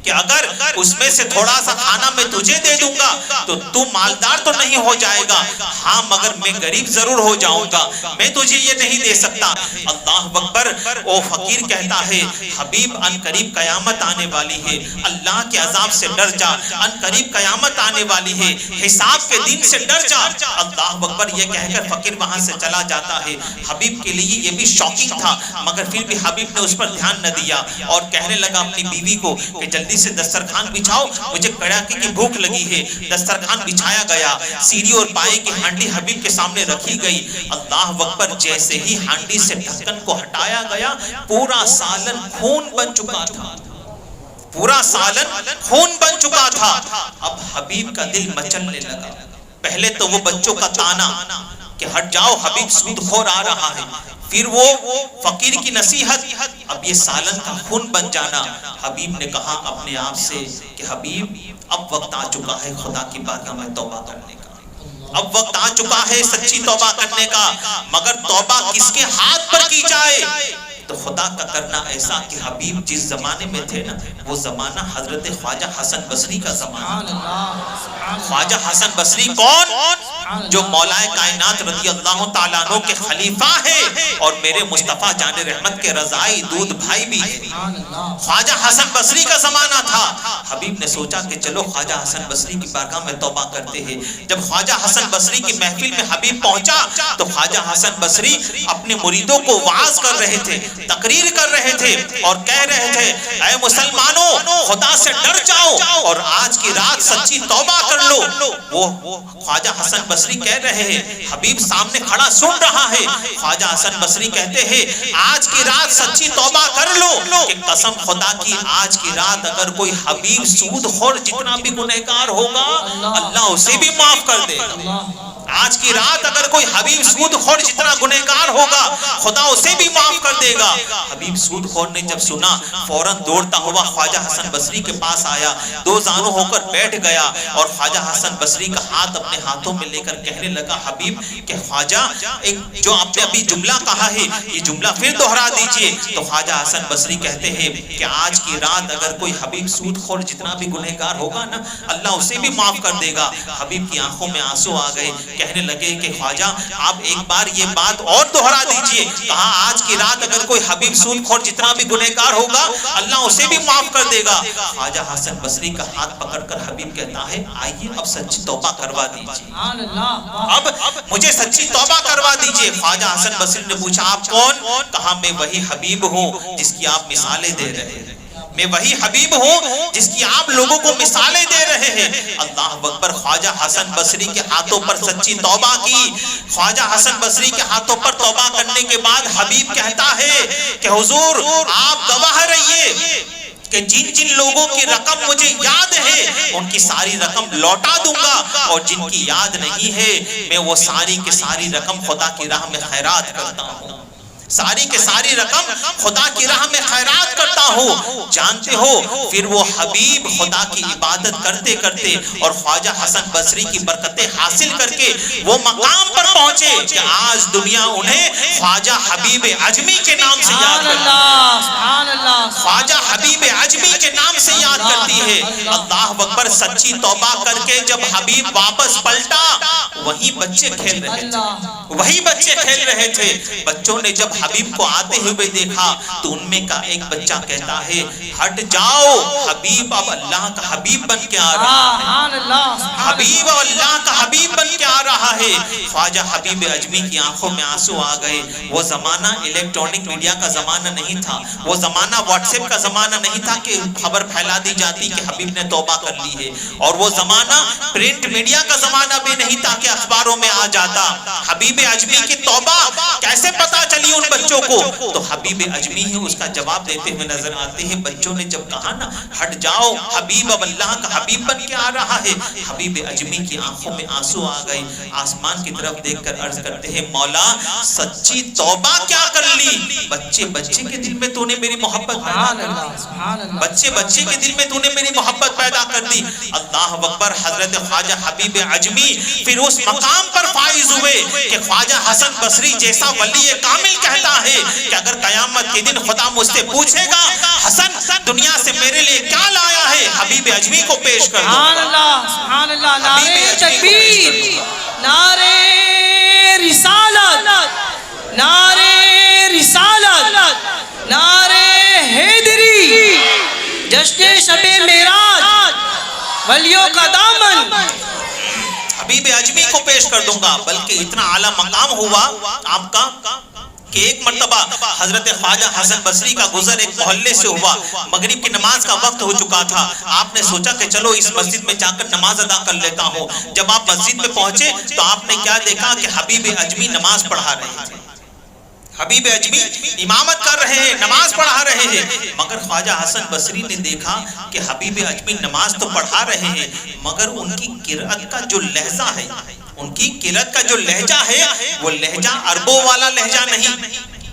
کہ اگر اس میں سے تھوڑا سا کھانا میں تجھے دے دوں گا تو مالدار تو نہیں ہو جائے گا، ہاں مگر میں غریب ضرور ہو جاؤں گا، میں تجھے یہ نہیں دے سکتا. اللہ اکبر. او فقیر کہتا ہے حبیب ان قریب قیامت آنے والی ہے، اللہ کے عذاب سے ڈر جا، ان قریب قیامت آنے والی ہے، حساب کے دن سے ڈر جا. اللہ اکبر. یہ کہہ کر فقیر وہاں سے چلا جاتا ہے. حبیب کے لیے یہ بھی شاکنگ تھا مگر پھر بھی حبیب نے اس پر دھیان نہ دیا اور کہنے لگا اپنی بیوی کو کہ جلدی سے دسترخوان بچھاؤ، مجھے کڑاکے کی بھوک لگی ہے. دسترخوان بچھایا گیا، سیری اور پائے کی ہانڈی حبیب کے سامنے رکھی گئی. اللہ اکبر. جیسے ہی ہانڈی سے ڈھکن کو ہٹایا گیا پورا سالن خون بن چکا تھا، پورا سالن خون بن چکا تھا. اب حبیب کا دل مچلنے لگا. پہلے تو وہ بچوں کا تانا کہ ہٹ جاؤ حبیب سود خور آ رہا ہے، پھر وہ فقیر کی نصیحت، اب یہ سالن کا خون بن جانا. حبیب نے کہا اپنے آپ سے کہ حبیب اب وقت آ چکا ہے خدا کی بارگاہ میں توبہ کرنے کا، اب وقت آ چکا ہے سچی توبہ کرنے کا. مگر توبہ کس کے ہاتھ پر کی جائے؟ تو خدا کا کرنا ایسا کہ حبیب جس زمانے میں تھے نا وہ زمانہ حضرت خواجہ حسن بصری کا زمانہ. خواجہ حسن بصری کون؟ جو مولا کائنات رضی اللہ تعالیٰ عنہ کے خلیفہ ہیں اور میرے مصطفیٰ جان رحمت کے رضائی دودھ بھائی بھی ہیں. خواجہ حسن بصری کا زمانہ تھا. حبیب نے سوچا کہ چلو خواجہ حسن بصری کی بارگاہ میں توبہ کرتے ہیں. جب خواجہ حسن بصری کی محفل میں حبیب پہنچا تو خواجہ حسن بصری اپنے مریدوں کو وعظ کر رہے تھے، تقریر کر رہے تھے اور کہہ رہے تھے اے مسلمانوں خدا سے ڈر جاؤ اور آج کی رات سچی توبہ کر لو. وہ خواجہ حسن بصری کہہ رہے ہیں, حبیب سامنے کھڑا سن رہا ہے. خواجہ حسن بصری کہتے ہیں آج کی رات سچی توبہ کر لو کہ قسم خدا کی آج کی رات اگر کوئی حبیب سود خور جتنا بھی گنہگار ہوگا اللہ اسے بھی معاف کر دے گا. آج کی رات اگر کوئی حبیب سود خور جتنا گنہگار ہوگا خدا اسے بھی معاف کر دے گا. حبیب سود خور نے جب سنا فوراً دوڑتا ہوا خواجہ حسن بصری کے پاس آیا, دو زانو ہو کر بیٹھ گیا اور خواجہ حسن بصری کا ہاتھ اپنے ہاتھوں میں لے کر کہنے لگا حبیب کہ خواجہ ایک جو آپ نے ابھی جملہ کہا ہے یہ جملہ پھر دہرا دیجئے. تو خواجہ حسن بصری کہتے ہیں کہ آج کی رات اگر کوئی حبیب سود خور جتنا بھی گنہگار ہوگا نا اللہ اسے بھی معاف کر دے گا. حبیب کی آنکھوں میں آنسو آ گئے, کہنے لگے کہ خواجہ آپ ایک بار یہ بات اور دہرا دیجئے. کہا آج کی رات اگر کوئی حبیب سود خور جتنا بھی گنہگار ہوگا اللہ اسے بھی معاف کر دے گا. خواجہ حسن بصری کا ہاتھ پکڑ کر حبیب کہتا ہے آئیے اب سچی توبہ کروا دیجئے, اب مجھے سچی توبہ کروا دیجئے. خواجہ حسن بصری نے پوچھا آپ کون؟ کہا میں وہی حبیب ہوں جس کی آپ مثالیں دے رہے ہیں, میں وہی حبیب ہوں جس کی آپ لوگوں کو مثالیں دے رہے ہیں. اللہ اکبر. خواجہ حسن بصری کے ہاتھوں پر سچی توبہ کی. خواجہ حسن بصری کے ہاتھوں پر توبہ کرنے کے بعد حبیب کہتا ہے کہ حضور آپ گواہ رہیے کہ جن جن لوگوں کی رقم مجھے یاد ہے ان کی ساری رقم لوٹا دوں گا, اور جن کی یاد نہیں ہے میں وہ ساری کی ساری رقم خدا کی راہ میں خیرات کرتا ہوں, ساری کی ساری رقم خدا کی راہ میں خیرات کرتا ہوں. جانتے ہو پھر وہ حبیب خدا کی عبادت کرتے کرتے اور خواجہ حسن بصری کی برکتیں حاصل کر کے وہ مقام پر پہنچے کہ آج دنیا انہیں خواجہ حبیب عجمی کے نام سے یاد کرتی ہے, خواجہ حبیب عجمی کے نام سے یاد کرتی ہے. اللہ اکبر. سچی توبہ کر کے جب حبیب واپس پلٹا وہی بچے کھیل رہے تھے, وہی بچے کھیل رہے تھے. بچوں نے جب حبیب کو آتے ہوئے دیکھا تو ان میں کا ایک بچہ کہتا ہے ہٹ جاؤ, حبیب اب اللہ کا حبیب بن کے آ رہا ہے, حبیب اب اللہ کا حبیب بن کے آ رہا ہے. خواجہ حبیب عجمی کی آنکھوں میں آنسو آ گئے. وہ زمانہ الیکٹرونک میڈیا کا زمانہ نہیں تھا, وہ زمانہ واٹس ایپ کا زمانہ نہیں تھا کہ خبر پھیلا دی جاتی کہ حبیب نے توبہ کر لی ہے, اور وہ زمانہ پرنٹ میڈیا کا زمانہ بھی نہیں تھا کہ اخباروں میں آ جاتا. حبیب عجمی کی توبہ کیسے پتا چلی ان بچوں کو؟ تو حبیب عجمی ہی اس کا جواب دیتے ہوئے نظر آتے ہیں. بچوں نے جب کہا نا ہٹ جاؤ, حبیب اب اللہ کا حبیب بن کے آ رہا ہے, حبیب عجمی کی آنکھوں میں آنسو آ گئے. آسمان کی طرف دیکھ کر عرض کرتے ہیں مولا سچی توبہ کیا کر لی, بچے بچے کے دل میں تو نے میری محبت پیدا کر دی, بچے بچے کے دل میں تو نے میری محبت پیدا کر دی. اللہ اکبر. حضرت خواجہ حبیب عجمی پھر اس مقام پر فائز ہوئے کہ خواجہ حسن بصری جیسا ولی کامل کہتا ہے کہ اگر قیامت کے دن خدا مجھ سے پوچھے گا حسن دنیا سے میرے لیے کیا لایا ہے, حبیب عجمی کو پیش کر دوں گا. سبحان اللہ, سبحان اللہ. نعرہ تکبیر, نعرہ رسالت, نعرہ رسالت, نعرہ حیدری, جشن شب معراج, ولیوں کا دامن حبیب عجمی کو پیش کر دوں گا. بلکہ اتنا اعلیٰ مقام ہوا آپ کا کہ ایک مرتبہ حضرت خواجہ حسن بصری کا گزر ایک محلے سے ہوا. مغرب کی نماز کا وقت ہو چکا تھا. آپ نے سوچا کہ چلو اس مسجد میں جا کر نماز ادا کر لیتا ہوں. جب آپ مسجد میں پہنچے تو آپ نے کیا دیکھا کہ حبیب عجمی نماز پڑھا رہے تھے, حبیب عجمی امامت کر رہے ہیں, نماز پڑھا رہے ہیں. مگر خواجہ حسن بصری نے دیکھا کہ حبیب عجمی نماز تو پڑھا رہے ہیں مگر ان کی قرأت کا جو لہجہ ہے, ان کی قرأت کا جو لہجہ ہے وہ لہجہ عربوں والا لہجہ نہیں.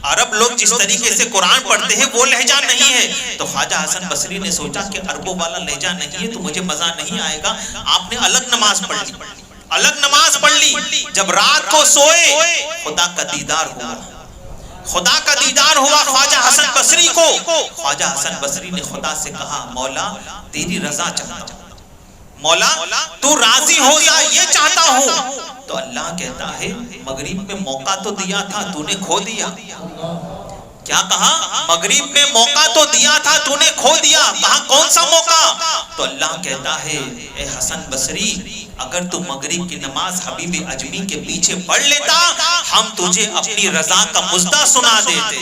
عرب لوگ جس طریقے سے قرآن پڑھتے ہیں وہ لہجہ نہیں ہے. تو خواجہ حسن بصری نے سوچا کہ عربوں والا لہجہ نہیں ہے تو مجھے مزہ نہیں آئے گا. آپ نے الگ نماز پڑھ لی, الگ نماز پڑھ لی. جب رات کو سوئے خدا کا دیدار ہوا, خدا کا دیدار ہوا خواجہ حسن بصری کو. خواجہ حسن بصری نے خدا سے کہا مولا تیری رضا چاہتا ہوں, مولا تو راضی ہو جا یہ چاہتا ہوں. تو اللہ کہتا ہے مغرب میں موقع تو دیا تھا تو نے کھو دیا. کیا کہا؟ مغرب میں موقع تو دیا تھا تو نے کھو دیا. کہا کون سا موقع؟ تو اللہ کہتا ہے اے حسن بصری اگر تو مغرب کی نماز حبیب اجمی کے پیچھے پڑھ لیتا ہم تجھے اپنی رضا کا مژدہ سنا دیتے،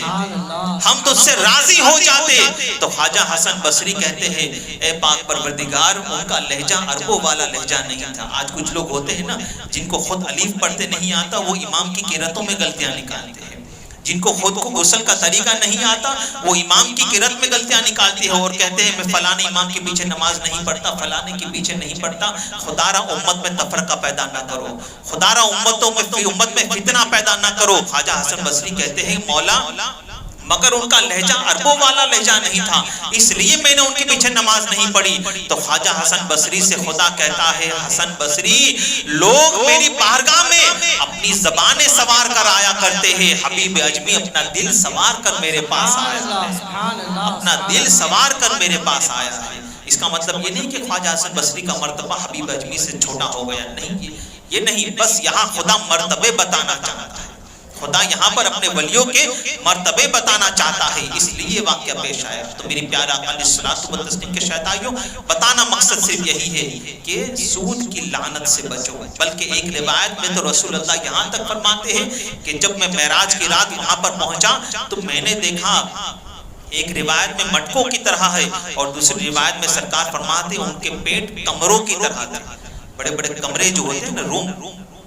ہم تجھ سے راضی ہو جاتے۔ تو خواجہ حسن بصری کہتے ہیں اے پاک پروردگار، ان کا لہجہ عربوں والا لہجہ نہیں تھا۔ آج کچھ لوگ ہوتے ہیں نا جن کو خود الف پڑھتے نہیں آتا، وہ امام کی قراتوں میں غلطیاں نکالتے ہیں۔ جن کو خود کو غسل کا طریقہ نہیں آتا، وہ امام کی قرات میں غلطیاں نکالتے ہیں اور کہتے ہیں میں فلانے امام کے پیچھے نماز نہیں پڑھتا، فلانے کے پیچھے نہیں پڑھتا۔ خدا را امت میں تفرقہ پیدا نہ کرو، خدا را امت میں فتنہ پیدا نہ کرو۔ خواجہ حسن بصری کہتے ہیں مولا مگر ان کا لہجہ عربوں والا لہجہ نہیں تھا، اس لیے میں نے ان کے پیچھے نماز نہیں پڑھی۔ تو خواجہ حسن بصری سے خدا کہتا ہے حسن بصری لوگ میری بارگاہ میں اپنی زبانیں سوار کر آیا کرتے ہیں، حبیب اجمی اپنا دل سوار کر میرے پاس آیا ہے، اپنا دل سوار کر میرے پاس آیا ہے۔ اس کا مطلب یہ نہیں کہ خواجہ حسن بصری کا مرتبہ حبیب اجمی سے چھوٹا ہو گیا، نہیں، یہ نہیں، بس یہاں خدا مرتبے بتانا چاہتا ہے، خدا یہاں پر اپنے ولیوں کے مرتبے بتانا چاہتا ہے، اس لیے یہ واقعہ پیش آیا۔ تو میری پیارا آقا علیہ الصلوۃ والتسلیم کے شہدائیوں، بتانا مقصد صرف یہی ہے کہ سود کی لعنت سے بچو۔ بلکہ ایک روایت میں تو رسول اللہ یہاں تک فرماتے ہیں کہ جب میں معراج کی رات وہاں پر پہنچا تو میں نے دیکھا، ایک روایت میں مٹکوں کی طرح ہے اور دوسری روایت میں سرکار فرماتے ہیں ان کے پیٹ کمروں کی طرح تھے، بڑے بڑے کمرے جو ہوتے ہیں نا روم،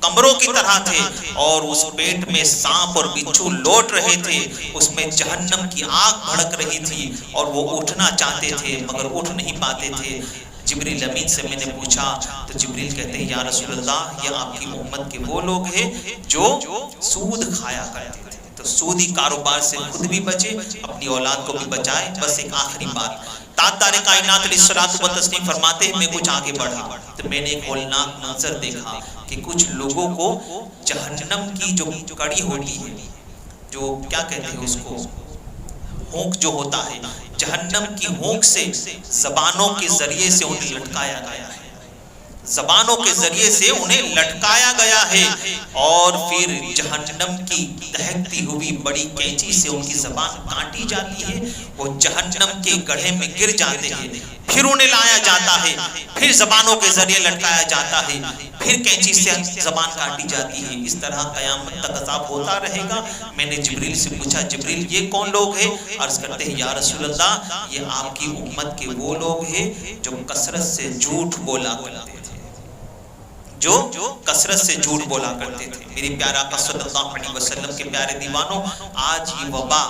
کمروں کی طرح تھے، اور اس پیٹ میں سانپ اور بچھو لوٹ رہے تھے، اس میں جہنم کی آگ بھڑک رہی تھی اور وہ اٹھنا چاہتے تھے مگر اٹھ نہیں پاتے تھے۔ جبریل امین سے میں نے پوچھا تو جبریل کہتے ہیں یا رسول اللہ یہ آپ کی امت کے وہ لوگ ہیں جو سود کھایا کرتے تھے، تو سودی کاروبار سے خود بھی بچے، اپنی اولاد کو بھی بچائے۔ بس ایک آخری بات، تاجدار کائنات علیہ الصلوۃ والتسلیم فرماتے ہیں میں کچھ آگے بڑھا تو میں نے ایک ہولناک منظر دیکھا کہ کچھ لوگوں کو جہنم کی جو کڑی ہوتی ہے، جو کیا کہتے ہیں اس کو، ہونک جو ہوتا ہے، جہنم کی ہونک سے زبانوں کے ذریعے سے انہیں لٹکایا گیا ہے، زبانوں کے ذریعے سے انہیں لٹکایا گیا ہے، اور پھر جہنم کی دہکتی ہوئی بڑی کینچی سے ان کی زبان کاٹی جاتی ہے، وہ جہنم کے گڑھے میں گر جاتے ہیں، پھر انہیں لایا جاتا ہے، پھر زبانوں کے ذریعے لٹکایا جاتا ہے، پھر کینچی سے زبان کاٹی جاتی ہے۔ اس طرح قیامت تک عذاب ہوتا رہے گا۔ میں نے جبریل سے پوچھا جبریل یہ کون لوگ ہیں؟ عرض کرتے ہیں یا رسول اللہ یہ آپ کی امت کے وہ لوگ ہیں جو کثرت سے جھوٹ بولا کرتے تھے، جو کثرت سے جھوٹ بولا کرتے تھے۔ میری پیارا آقا صلی اللہ علیہ وسلم کے پیارے دیوانوں، آج یہ وبا،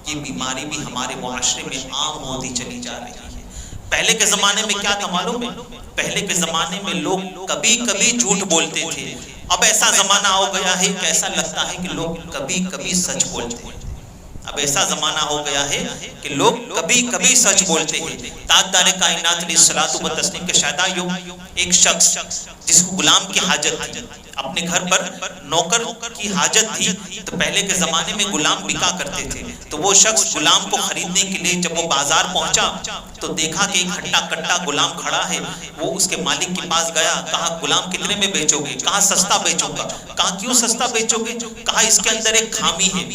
یہ بیماری بھی ہمارے معاشرے میں عام ہوتی چلی جا رہی ہے۔ پہلے کے زمانے میں کیا تھا معلوم ہے؟ پہلے کے زمانے میں لوگ کبھی کبھی جھوٹ بولتے تھے، اب ایسا زمانہ ہو گیا ہے کہ ایسا لگتا ہے کہ لوگ کبھی کبھی سچ بولتے ہیں۔ اب ایسا زمانہ ہو گیا ہے کہ لوگ کبھی کبھی سچ بولتے ہیں۔ تاجدار کائنات علیہ الصلوۃ والتسلیم کے شہدائیوں، ایک شخص جس کو غلام کی حاجت تھی، اپنے گھر پر نوکر کی حاجت تھی، تو پہلے کے زمانے میں غلام بکا کرتے تھے، تو وہ شخص غلام کو خریدنے کے لیے جب وہ بازار پہنچا تو دیکھا کہ ایک ہٹا کٹا غلام کھڑا ہے، وہ اس کے مالک کے پاس گیا، کہا غلام کتنے میں بیچو گے؟ کہا سستا بیچوں گا۔ کہا کیوں سستا بیچو گے؟ کہا اس کے اندر ایک خامی ہے،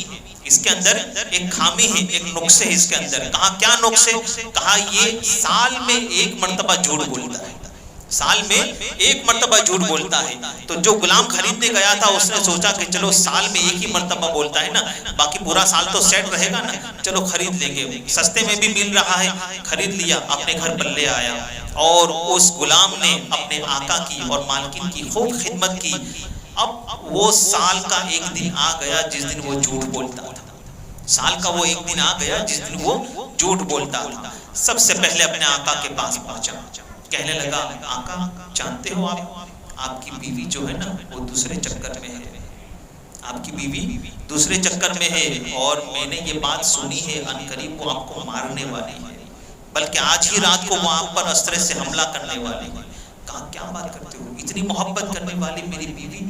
اس کے اندر ایک خامی ہے، ایک نقص ہے اس کے اندر۔ کہا کیا نقص ہے؟ کہا یہ سال میں ایک مرتبہ جھوٹ بولتا ہے، سال میں ایک مرتبہ جھوٹ بولتا ہے۔ تو جو غلام خریدنے گیا تھا اس نے سوچا کہ چلو سال میں ایک ہی مرتبہ بولتا ہے نا، باقی پورا سال تو سیٹ رہے گا نا، چلو خرید لیں گے، سستے میں بھی مل رہا ہے، خرید لیا، اپنے گھر پر لے آیا، اور اس غلام نے اپنے آقا کی اور مالکن کی خوب خدمت کی۔ اب وہ سال کا ایک دن آ گیا جس دن وہ جھوٹ بولتا تھا، سال کا وہ ایک دن آ گیا جس دن وہ جھوٹ بولتا تھا۔ سب سے پہلے اپنے آقا کے پاس پہنچا، کہنے لگا آقا جانتے ہو آپ کی بیوی جو ہے نا وہ دوسرے چکر میں ہے، آپ کی بیوی دوسرے چکر میں ہے، اور میں نے یہ بات سنی ہے ان قریب وہ آپ کو مارنے والی ہے، بلکہ آج ہی رات کو وہ آپ پر اسرے سے حملہ کرنے والی ہے۔ کہا کیا بات کرتے ہو، اتنی محبت کرنے والی میری بیوی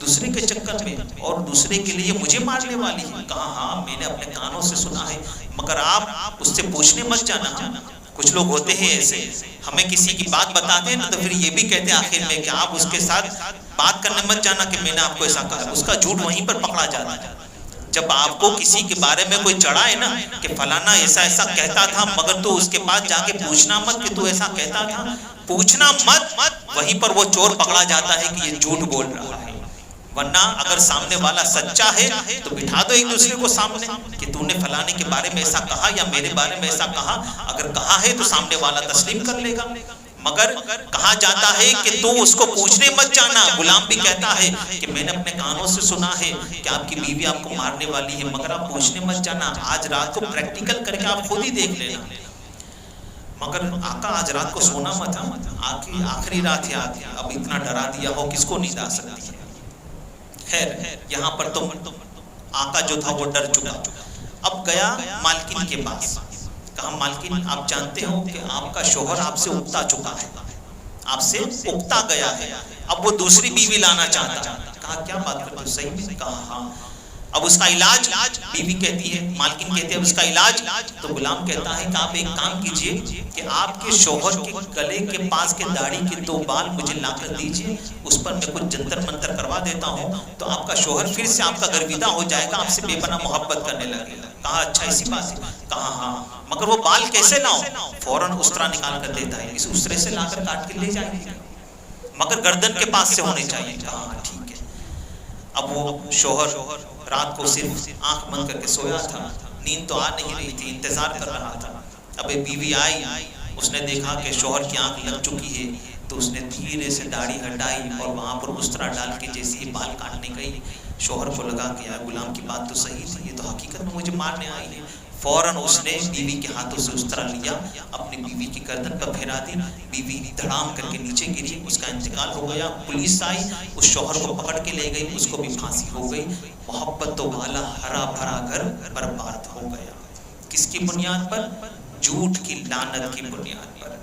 دوسرے کے چکر میں اور دوسرے کے لیے مجھے مارنے والی ہے؟ کہا ہاں میں نے اپنے کانوں سے سنا ہے، مگر آپ اس سے پوچھنے مت جانا۔ کچھ لوگ ہوتے ہیں ایسے، ہمیں کسی کی بات بتاتے ہیں نا تو پھر یہ بھی کہتے ہیں آخر میں کہ آپ اس کے ساتھ بات کرنے مت جانا کہ میں نے آپ کو ایسا کہا، اس کا جھوٹ وہیں پر پکڑا جاتا ہے۔ جب آپ کو کسی کے بارے میں کوئی چڑھا ہے نا کہ فلانا ایسا ایسا کہتا تھا مگر تو اس کے بعد جا کے پوچھنا مت کہ تو ایسا کہتا تھا، پوچھنا مت، وہیں پر وہ چور پکڑا جاتا ہے کہ یہ جھوٹ بول رہا ہے. ورنہ اگر سامنے والا سچا ہے تو بٹھا دو ایک دوسرے کو سامنے کہ تو نے فلانے کے بارے میں ایسا کہا یا میرے بارے میں ایسا کہا. اگر کہا ہے تو سامنے والا تسلیم کر لے گا. مگر کہا جاتا ہے کہ تو اس کو پوچھنے مت جانا. غلام بھی کہتا ہے کہ میں نے اپنے کانوں سے سنا ہے کہ آپ کی بیوی آپ کو مارنے والی ہے، مگر آپ پوچھنے مت جانا. آج رات کو پریکٹیکل کر کے آپ خود ہی دیکھ لینا. مگر آقا آج رات کو سونا مت، آخری رات ہے، اب اتنا ڈرا دیا ہو کس کو نیند آ سکتی ہے. خیر یہاں پر تو آقا جو تھا وہ ڈر چکا. اب گیا مالکن کے پاس، کہا مالکن آپ جانتے ہو کہ آپ کا شوہر آپ سے اکتا چکا ہے، آپ سے اکتا گیا ہے، اب وہ دوسری بیوی لانا چاہتا. کہا کیا بات کرتے ہو، صحیح میں؟ کہا ہاں. اب اس کا علاج، بیوی کہتی ہے، مالکن کہتی ہے اب اس کا علاج. تو غلام کہتا ہے کہ آپ ایک کام کیجئے کہ آپ کے شوہر کے گلے کے پاس کے داڑھی کے 2 بال مجھے لا کر دیجئے، اس پر میں کچھ جنتر منتر کروا دیتا ہوں تو آپ کا شوہر پھر سے آپ کا گرویدہ ہو جائے گا، آپ سے بے پناہ محبت کرنے لگے گا. کہا اچھا ایسی بات ہے؟ کہا ہاں. مگر وہ بال کیسے لاؤں؟ فوراً اسطرہ نکال کر دیتا ہے، اس اسطرے سے لا کر کاٹ کے لے جائیں گے، مگر گردن کے پاس سے ہونے چاہیے. کہا ٹھیک ہے. اب وہ شوہر رات کو صرف آنکھ بند کر کے سویا تھا، نیند تو آ نہیں رہی تھی، انتظار کر رہا تھا. اب ایک بیوی آئی، اس نے دیکھا کہ شوہر کی آنکھ لگ چکی ہے تو اس نے دھیرے سے داڑھی ہٹائی اور وہاں پر اسطرہ ڈال کے جیسے ہی بال کاٹنے گئی، شوہر کو لگا کہ یار غلام کی بات تو صحیح تھی، یہ تو حقیقت میں مجھے مارنے آئی ہے. فوراً اس نے بیوی کے ہاتھوں سے اسطرہ لیا، اپنی بیوی کی گردن پر پھیرا دی، بیوی دھڑام کر کے نیچے گری، اس کا انتقال ہو گیا. پولیس آئی، اس شوہر کو پکڑ کے لے گئی، اس کو بھی پھانسی ہو گئی. محبتوں والا ہرا بھرا گھر برباد ہو گیا. کس کی بنیاد پر؟ جھوٹ کی لعنت کی بنیاد پر.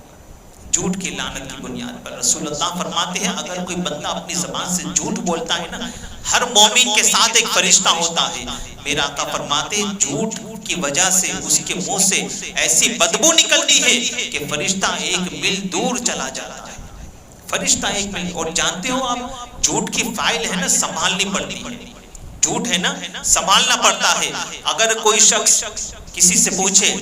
جھوٹ کی لعنت کی بنیاد پر. رسول اللہ فرماتے ہیں اگر کوئی بندہ اپنی زبان سے جھوٹ بولتا ہے نا، ہر مومن کے ساتھ ایک فرشتہ ہوتا ہے. میرا آقا فرماتے ہیں جھوٹ کی وجہ سے اس کے منہ سے ایسی بدبو نکلتی ہے کہ فرشتہ 1 میل دور چلا جاتا ہے. فرشتہ 1 میل. اور جانتے ہو آپ جھوٹ کی فائل ہے نا سنبھالنی پڑتی ہے. جھوٹ ہے نا سنبھالنا پڑتا ہے. اگر کوئی شخص کسی سے پوچھے،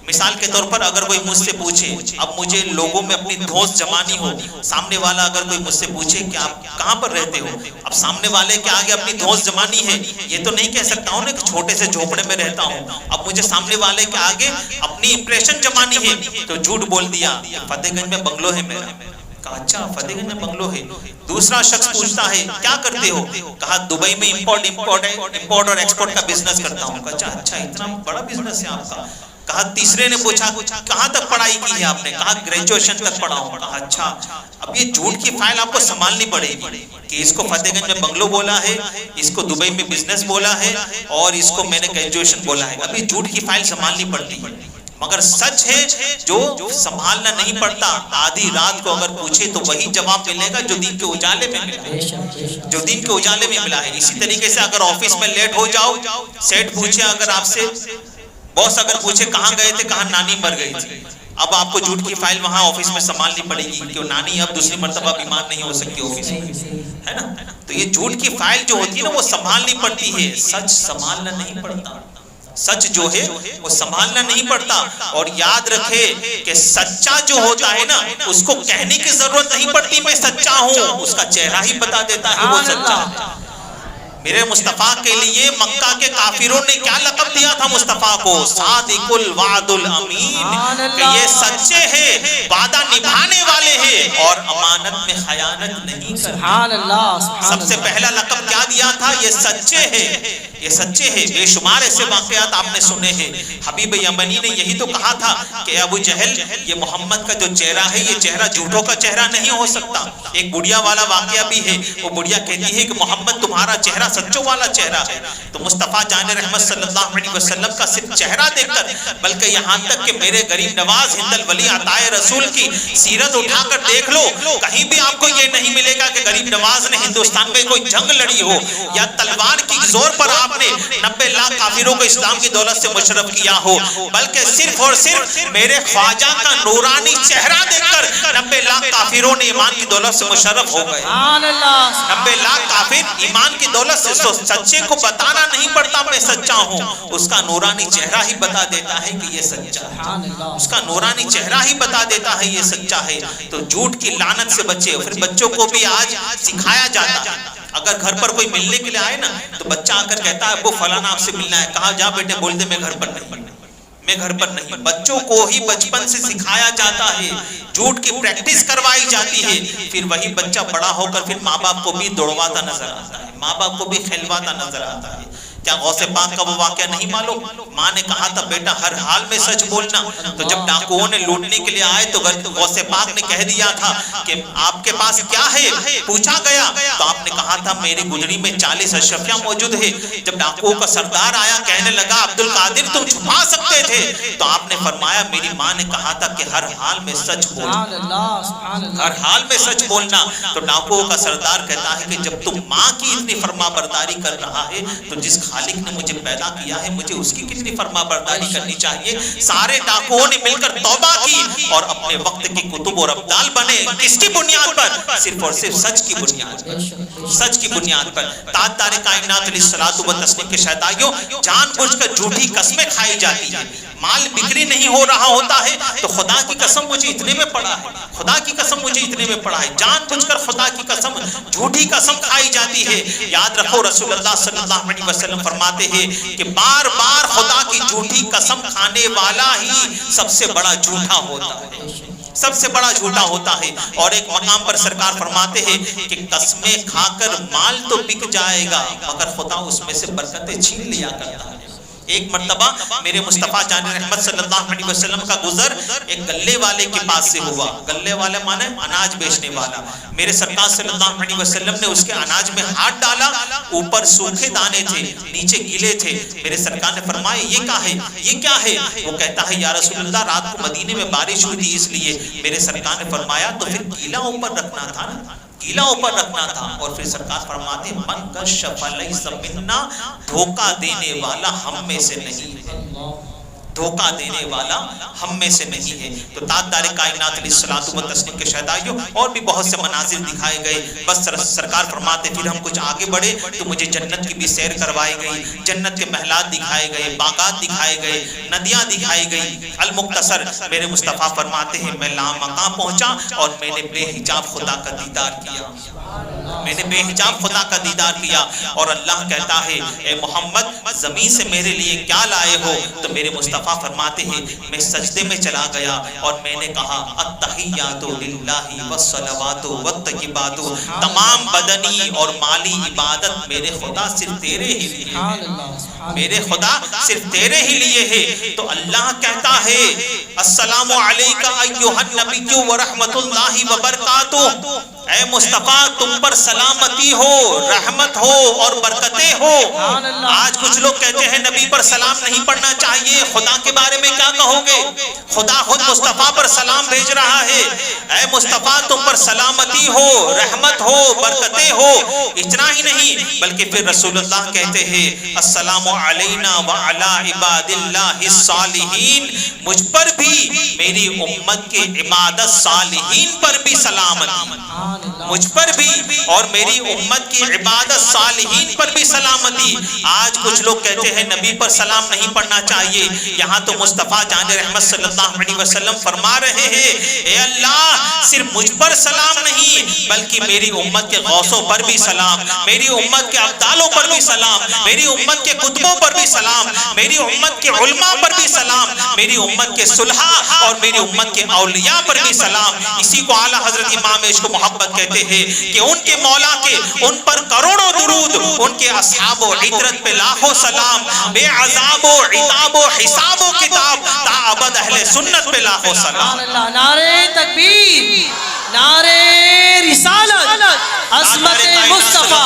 مثال کے طور پر اگر کوئی مجھ سے پوچھے، اب مجھے لوگوں میں اپنی دھوس جمانی ہو، سامنے والا اگر کوئی مجھ سے پوچھے کہ آپ کہاں پر رہتے ہو، اب سامنے والے کے آگے اپنی دھوس جمانی ہے، یہ تو نہیں کہہ سکتا ہوں نا کہ چھوٹے سے جھوپڑے میں رہتا ہوں. اب مجھے سامنے والے کے آگے اپنی امپریشن جمانی ہے تو جھوٹ بول دیا فتح گنج میں بنگلو ہے میرا. کہا اچھا فتح گنج میں بنگلو ہے. دوسرا شخص پوچھتا ہے کیا کرتے ہو؟ کہا دبئی میں امپورٹ اور ایکسپورٹ کا بزنس کرتا ہوں. کہا اچھا اتنا بڑا بزنس ہے آپ کا. کہا تیسرے نے پوچھا کہاں تک پڑھائی کی ہے آپ نے؟ کہا گریجویشن تک پڑھا ہوں. کہا اچھا. اب یہ جھوٹ کی فائل آپ کو سنبھالنی پڑے گی کہ اس کو فتح گنج میں بنگلو بولا ہے، اس کو دبئی میں بزنس بولا ہے اور اس کو میں نے گریجویشن بولا ہے. اب یہ جھوٹ کی فائل سنبھالنی پڑتی ہے. مگر سچ ہے جو سنبھالنا نہیں پڑتا. آدھی رات کو اگر پوچھے تو وہی جواب ملے گا جو دین کے اجالے میں ملا ہے، جو دین کے اجالے میں ملا ہے. اسی طریقے سے اگر آفس میں لیٹ ہو جاؤ، سیٹ پوچھے اگر آپ سے، باس اگر پوچھے کہاں گئے تھے، کہاں نانی مر گئی تھی، اب آپ کو جھوٹ کی فائل وہاں آفس میں سنبھالنی پڑے گی کہ نانی اب دوسری مرتبہ بیمار نہیں ہو سکتی آفس میں، ہے نا. تو یہ جھوٹ کی فائل جو ہوتی ہے نا وہ سنبھالنی پڑتی ہے. سچ سنبھالنا نہیں پڑتا. سچ جو ہے وہ سنبھالنا نہیں پڑتا. اور یاد رکھے کہ سچا جو ہوتا ہے نا اس کو کہنے کی ضرورت نہیں پڑتی میں سچا ہوں، اس کا چہرہ ہی بتا دیتا ہے وہ سچا ہے. میرے مصطفیٰ کے لیے مکہ کے کافروں نے کیا لقب دیا تھا مصطفیٰ کو؟ صادق الوعد الامین، کہ یہ سچے ہیں، وعدہ نبھانے والے ہیں اور امانت میں خیانت نہیں کرتے. سب سے پہلا لقب کیا دیا تھا؟ یہ سچے ہیں، یہ سچے ہیں. بے شمار ایسے واقعات آپ نے سنے ہیں. حبیب یمنی نے یہی تو کہا تھا کہ ابو جہل یہ محمد کا جو چہرہ ہے یہ چہرہ جھوٹوں کا چہرہ نہیں ہو سکتا. ایک بڑھیا والا واقعہ بھی ہے. وہ بڑھیا کہتی ہے کہ محمد تمہارا چہرہ سچوں والا چہرہ ہے. تو مصطفیٰ جان رحمت صلی اللہ علیہ وسلم کا صرف چہرہ دیکھ کر بلکہ یہاں تک کہ میرے غریب نواز ہند الولی عطائے رسول کی سیرت اٹھا کر دیکھ لو، کہیں بھی آپ کو یہ نہیں ملے گا کہ غریب نواز نے ہندوستان میں کوئی جنگ لڑی ہو یا تلوار کی زور پر آپ نے 90 لاکھ کافروں کو اسلام کی دولت سے مشرف کیا ہو، بلکہ صرف اور صرف میرے خواجہ کا نورانی چہرہ دیکھ کر 90 لاکھ کافروں نے ایمان کی دولت سے مشرف ہو گئے. سبحان اللہ 90 لاکھ کافر ایمان کی دولت سے. سچے کو بتانا نہیں پڑتا میں سچا ہوں, اس کا نورانی چہرہ ہی بتا دیتا ہے کہ یہ سچا ہے, اس کا نورانی چہرہ ہی بتا دیتا ہے یہ سچا ہے. تو جھوٹ کی لعنت سے بچے. پھر بچوں کو بھی آج سکھایا جاتا ہے, اگر گھر پر کوئی ملنے کے لیے آئے نا تو بچہ آ کر کہتا ہے ابو فلانا آپ سے ملنا ہے. کہا جا بیٹے, بول دے میں گھر پر نہیں, میں گھر پر نہیں. بچوں کو ہی بچپن سے سکھایا جاتا ہے, جھوٹ کی پریکٹس کروائی جاتی ہے. پھر وہی بچہ بڑا ہو کر پھر ماں باپ کو بھی دوڑواتا نظر آتا ہے, ماں باپ کو بھی کھلواتا نظر آتا ہے. کیا غوث پاک کا وہ واقعہ نہیں معلوم؟ ماں نے کہا تھا بیٹا ہر حال میں سچ بولنا. تو جب ڈاکوؤں نے لوٹنے کے لیے آئے تو غوث پاک نے کہہ دیا تھا کہ آپ کے پاس کیا ہے, پوچھا گیا تو آپ نے کہا تھا میری گجڑی میں 40 اشرفیاں موجود ہے. جب ڈاکوؤں کا سردار آیا کہنے لگا عبد القادر تم چھپا سکتے تھے, تو آپ نے فرمایا میری ماں نے کہا تھا کہ ہر حال میں سچ بولنا, ہر حال میں سچ بولنا. تو ڈاکوؤں کا سردار کہتا ہے کہ جب تم ماں کی اتنی فرما برداری کر رہا ہے تو جس خالق نے مجھے پیدا کیا ہے مجھے اس کی کتنی فرما برداری کرنی چاہیے. سارے ڈاکوؤں نے مل کر توبہ کی اور اپنے وقت کی کتب اور ابدال بنے. کس کی بنیاد پر؟ صرف اور صرف سچ کی بنیاد پر, سچ کی بنیاد پر. تاجدار کائنات علیہ الصلوۃ والتسلیم کے شہدائیوں, جان بوجھ کر جھوٹی قسمیں کھائی جاتی ہیں. مال بکری نہیں ہو رہا ہوتا ہے تو خدا کی قسم مجھے اتنے میں پڑا ہے, خدا کی قسم مجھے اتنے میں پڑا ہے. جان بوجھ کر خدا کی قسم جھوٹی قسم کھائی جاتی ہے. یاد رکھو رسول اللہ صلی اللہ علیہ وسلم فرماتے ہیں کہ بار بار خدا کی جھوٹی قسم کھانے والا ہی سب سے بڑا جھوٹا ہوتا ہے, سب سے بڑا جھوٹا ہوتا ہے. اور ایک مقام پر سرکار فرماتے ہیں کہ قسمیں کھا کر مال تو بک جائے گا مگر خدا اس میں سے برکتیں چھین لیا کرتا ہے. ایک مرتبہ میرے مصطفیٰ جان رحمت صلی اللہ علیہ وسلم کا گزر ایک گلے والے کے پاس سے ہوا. گلے والے مانے اناج بیچنے والا. میرے سرکار صلی اللہ علیہ وسلم نے اس کے اناج میں ہاتھ ڈالا, اوپر سوکھے دانے تھے, نیچے گیلے تھے. میرے سرکار نے فرمایا یہ کیا ہے, یہ کیا ہے؟ وہ کہتا ہے یا رسول اللہ رات کو مدینے میں بارش ہوئی تھی اس لیے. میرے سرکار نے فرمایا تو پھر گیلا اوپر رکھنا تھا نا, گیلا اوپر رکھنا تھا. اور پھر سرکار فرماتے من کشف لیس منا, دھوکہ دینے والا ہم میں سے نہیں ہے, دھوکہ دینے والا ہم میں سے نہیں ہے. تو تاجدار کائنات علیہ الصلوۃ والتسلیم کے شہدائیوں اور بھی بہت سے مناظر دکھائے گئے. بس سرکار فرماتے پھر ہم کچھ آگے بڑھے تو مجھے جنت کی بھی سیر کروائی گئی, جنت کے محلات دکھائے گئے, باغات دکھائے گئے, ندیاں دکھائی گئی. المختصر میرے مصطفیٰ فرماتے ہیں میں لامقام پہنچا اور میں نے بے حجاب خدا کا دیدار کیا, میں نے بے حجاب خدا کا دیدار کیا. اور اللہ کہتا ہے اے محمد زمین سے میرے لیے کیا لائے ہو؟ تو میرے مصطفیٰ فرماتے ہیں میں سجدے میں چلا گیا اور میں نے کہا التحیات للہ والصلوات والطیبات, تمام بدنی اور مالی عبادت میرے خدا صرف تیرے ہی لیے ہے, میرے خدا صرف تیرے ہی لیے ہے. تو اللہ کہتا ہے السلام علیکہ ایھا النبی ورحمۃ اللہ وبرکاتہ, اے مصطفیٰ تم پر سلامتی ہو, رحمت ہو اور برکتیں ہو. آج کچھ لوگ کہتے ہیں نبی پر سلام نہیں پڑھنا چاہیے, خدا کے بارے میں کیا کہو گے؟ خدا خود مصطفیٰ پر سلام بھیج رہا ہے, اے مصطفیٰ تم پر سلامتی ہو, رحمت ہو, برکتیں ہو. اتنا ہی نہیں بلکہ پھر رسول اللہ کہتے ہیں السلام علینا وعلی عباد اللہ الصالحین, مجھ پر بھی میری امت کے عبادت صالحین پر بھی سلامتی, مجھ پر بھی اور میری امت کی عبادت صالحین پر بھی سلامتی. آج کچھ لوگ کہتے ہیں نبی پر سلام نہیں پڑھنا چاہیے. یہاں تو مصطفیٰ جان رحمت صلی اللہ علیہ وسلم فرما رہے ہیں اے اللہ صرف مجھ پر سلام نہیں بلکہ میری امت کے غوثوں پر بھی سلام, میری امت کے ابدالوں پر بھی سلام, میری امت کے کتبوں پر بھی سلام, میری امت کے علماء پر بھی سلام, میری امت کے صلحاء اور میری امت کے اولیاء پر بھی سلام. اسی کو اعلیٰ حضرت امام عشق محبت کہتے ہیں کہ ان کے مولا کے ان پر کروڑوں درود, ان کے اصحاب و عطرت پہ لاکھوں سلام, بے عذاب و عتاب و حساب و کتاب تا ابد اہل سنت پہ لاکھوں سلام. نعرہ تکبیر, نعرہ رسالت, عظمت مصطفیٰ.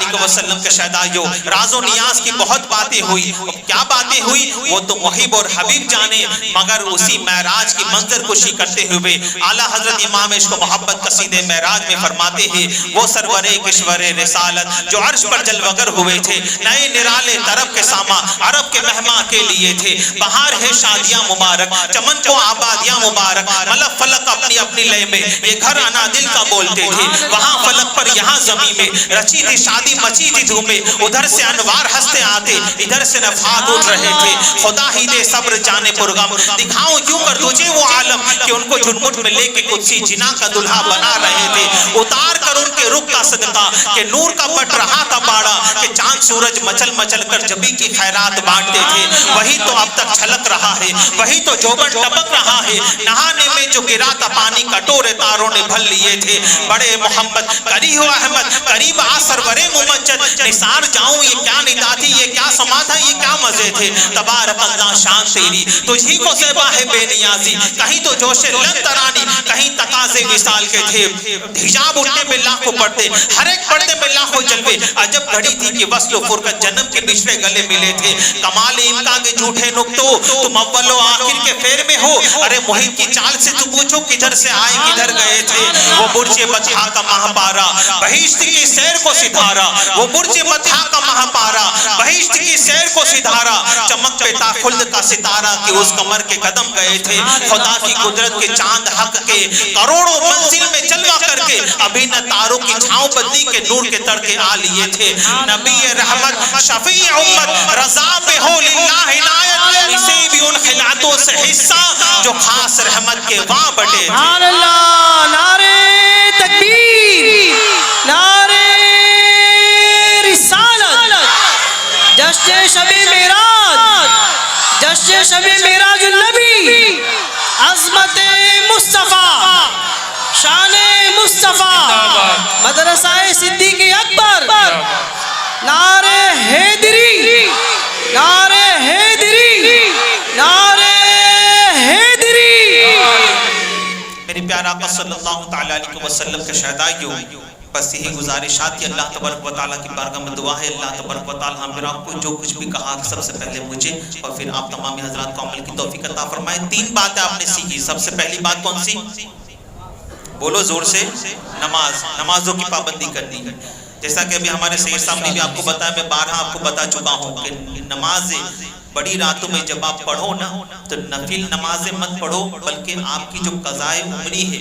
علیہ وسلم کے شہدائیوں، راز و نیاز کی بہت باتیں ہوئی، کیا باتیں ہوئی وہ تو محب اور حبیب جانے، مگر اسی معراج کی منظر کشی کرتے ہوئے اعلیٰ حضرت امام عشق و محبت قصیدے معراج میں فرماتے ہیں وہ سرور کشور رسالت جو عرش پر جلوگر ہوئے تھے، نئے نرالے طرب کے ساما عرب کے مہماں کے لیے تھے، بہار ہے شادیاں مبارک، چمن کو آبادیاں مبارک، ملک فلک اپنی اپنی لے میں یہ گھر انا دل کا بولتے تھے، وہاں فلک پر یہاں زمین میں رچی تھی شادی مچی تھی دھومیں، ادھر سے انوار ہنستے آتے ادھر سے نفحات اٹھ رہے تھے، خدا ہی دے صبر جانے پرغم، دکھاؤں کیوں کر تجھے وہ عالم کہ ان کو جھنمٹ میں لے کے قدسی جنا کا دلہا بنا رہے تھے، اتار کر ان کے رخ کا صدقہ کہ نور کا بٹ رہا تھا باڑا کہ چاند سورج مچل مچل کر جبی کی خیرات بانٹتے تھے، وہی تو اب تک چھلک رہا ہے، وہی تو جوبن ٹپک رہا ہے، نہانے میں جو گرا تھا پانی کٹورے تاروں نے بھر لیے تھے، بڑے محمد قریب احمد قریب آ سرور ممجد، نثار جاؤں یہ کیا ندا تھی، یہ کیا سما تھا، یہ کیا مزے تھے، تبارک اللہ شان تیری تجھی کو زیبا ہے بے نیازی، کہیں تو جوش لن ترانی کہیں تقاضے وصال کے تھے، حجاب اٹھنے میں لاکھوں پڑتے ہر ایک پڑھتے میں لاکھوں جلوے، عجب گھڑی تھی کہ وصل و فرقت جنم کے بچھڑے گلے ملے تھے، کمال امکان کے جھوٹے نکتوں تم اول و آخر کے پھیر میں ہو، ارے محب کی چال سے تو پوچھو کدھر سے آئے کدھر گئے تھے، وہ برج بطحا کا ماہ پارا بہشت کی سیر کو سدھارا، وہ برج بطحا کا ماہ پارا بہشت کی سیر کو سدھارا، چمک پہ تا خلد کا ستارہ کہ اس کمر کے قدم گئے تھے، خدا کی قدرت کے چاند حق کے کروڑوں منزل میں جلوہ کر کے ابھی نہ تاروں کی چھاؤں بدلی کے نور کے تڑکے آ لیے تھے، نبی رحمت شفیع امت رضا پہ ہو للہ عنایت، اسے بھی ان خلعتوں سے حصہ جو خاص رحمت کے وہاں بٹے تھے۔ سبحان اللہ، نعرہ تکبیر، نعرہ رسالت، جشن شب معراج، جشن شب معراج النبی، عظمت مصطفیٰ، شان مصطفیٰ، مدرسہ صدیق اکبر، نعرہ حیدری، نعرہ حیدری، نعرہ حیدری۔ میرے پیارے آقا صلی اللہ تعالیٰ علیہ وسلم کے شہدائیوں، بس یہی گزارشات کی اللہ تبارک و تعالیٰ کی بارگاہ میں دعا ہے، اللہ تبارک و تعالیٰ ہم آپ کو جو کچھ بھی کہا سب سے پہلے مجھے اور پھر آپ تمامی حضرات کو عمل کی توفیق عطا فرمائے۔ 3 باتیں آپ نے سیکھی، سب سے پہلی بات کون سی؟ بولو زور سے، نماز، نمازوں کی پابندی کرنی ہے، جیسا کہ ابھی ہمارے سید صاحب نے بھی آپ کو بتایا، میں بارہا آپ کو بتا چکا ہوں کہ نمازیں بڑی راتوں میں جب آپ پڑھو نا تو نفل نمازیں مت پڑھو، بلکہ آپ کی جو قضائے عمری ہے،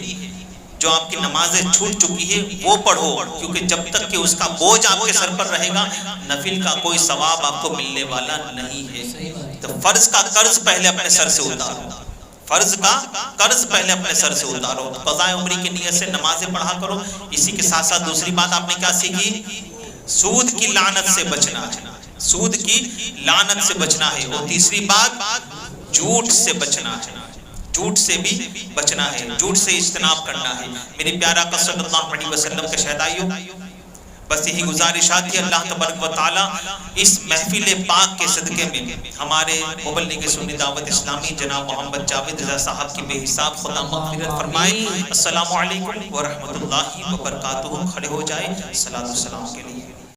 جو آپ کی نمازیں چھوٹ چکی ہے وہ پڑھو، کیونکہ جب تک کہ اس کا بوجھ آپ کے سر پر رہے گا نفل کا کوئی ثواب آپ کو ملنے والا نہیں ہے۔ تو فرض کا قرض پہلے اپنے سر سے اتارو، فرض کا قرض پہلے اپنے سر سے اتارو، قضائے عمری کی نیت سے نمازیں پڑھا کرو۔ اسی کے ساتھ ساتھ دوسری بات آپ نے کیا سیکھی؟ سود کی لعنت سے بچنا ہے، سود کی لعنت سے بچنا ہے، اور تیسری بات جھوٹ سے بچنا ہے، جھوٹ سے بھی بچنا ہے، جھوٹ سے اجتناب کرنا ہے۔ میرے پیارے آقا صلی اللہ علیہ وسلم کے شہدائیوں، بس یہی گزارشات کی اللہ تبارک و تعالی اس محفل پاک کے صدقے میں ہمارے مبلغ سنی دعوت اسلامی جناب محمد جاوید رضا صاحب کی بے حساب خدا مغفرت فرمائے۔ السلام علیکم ورحمۃ اللہ وبرکاتہ۔ کھڑے ہو جائے صلاۃ و سلام کے لیے۔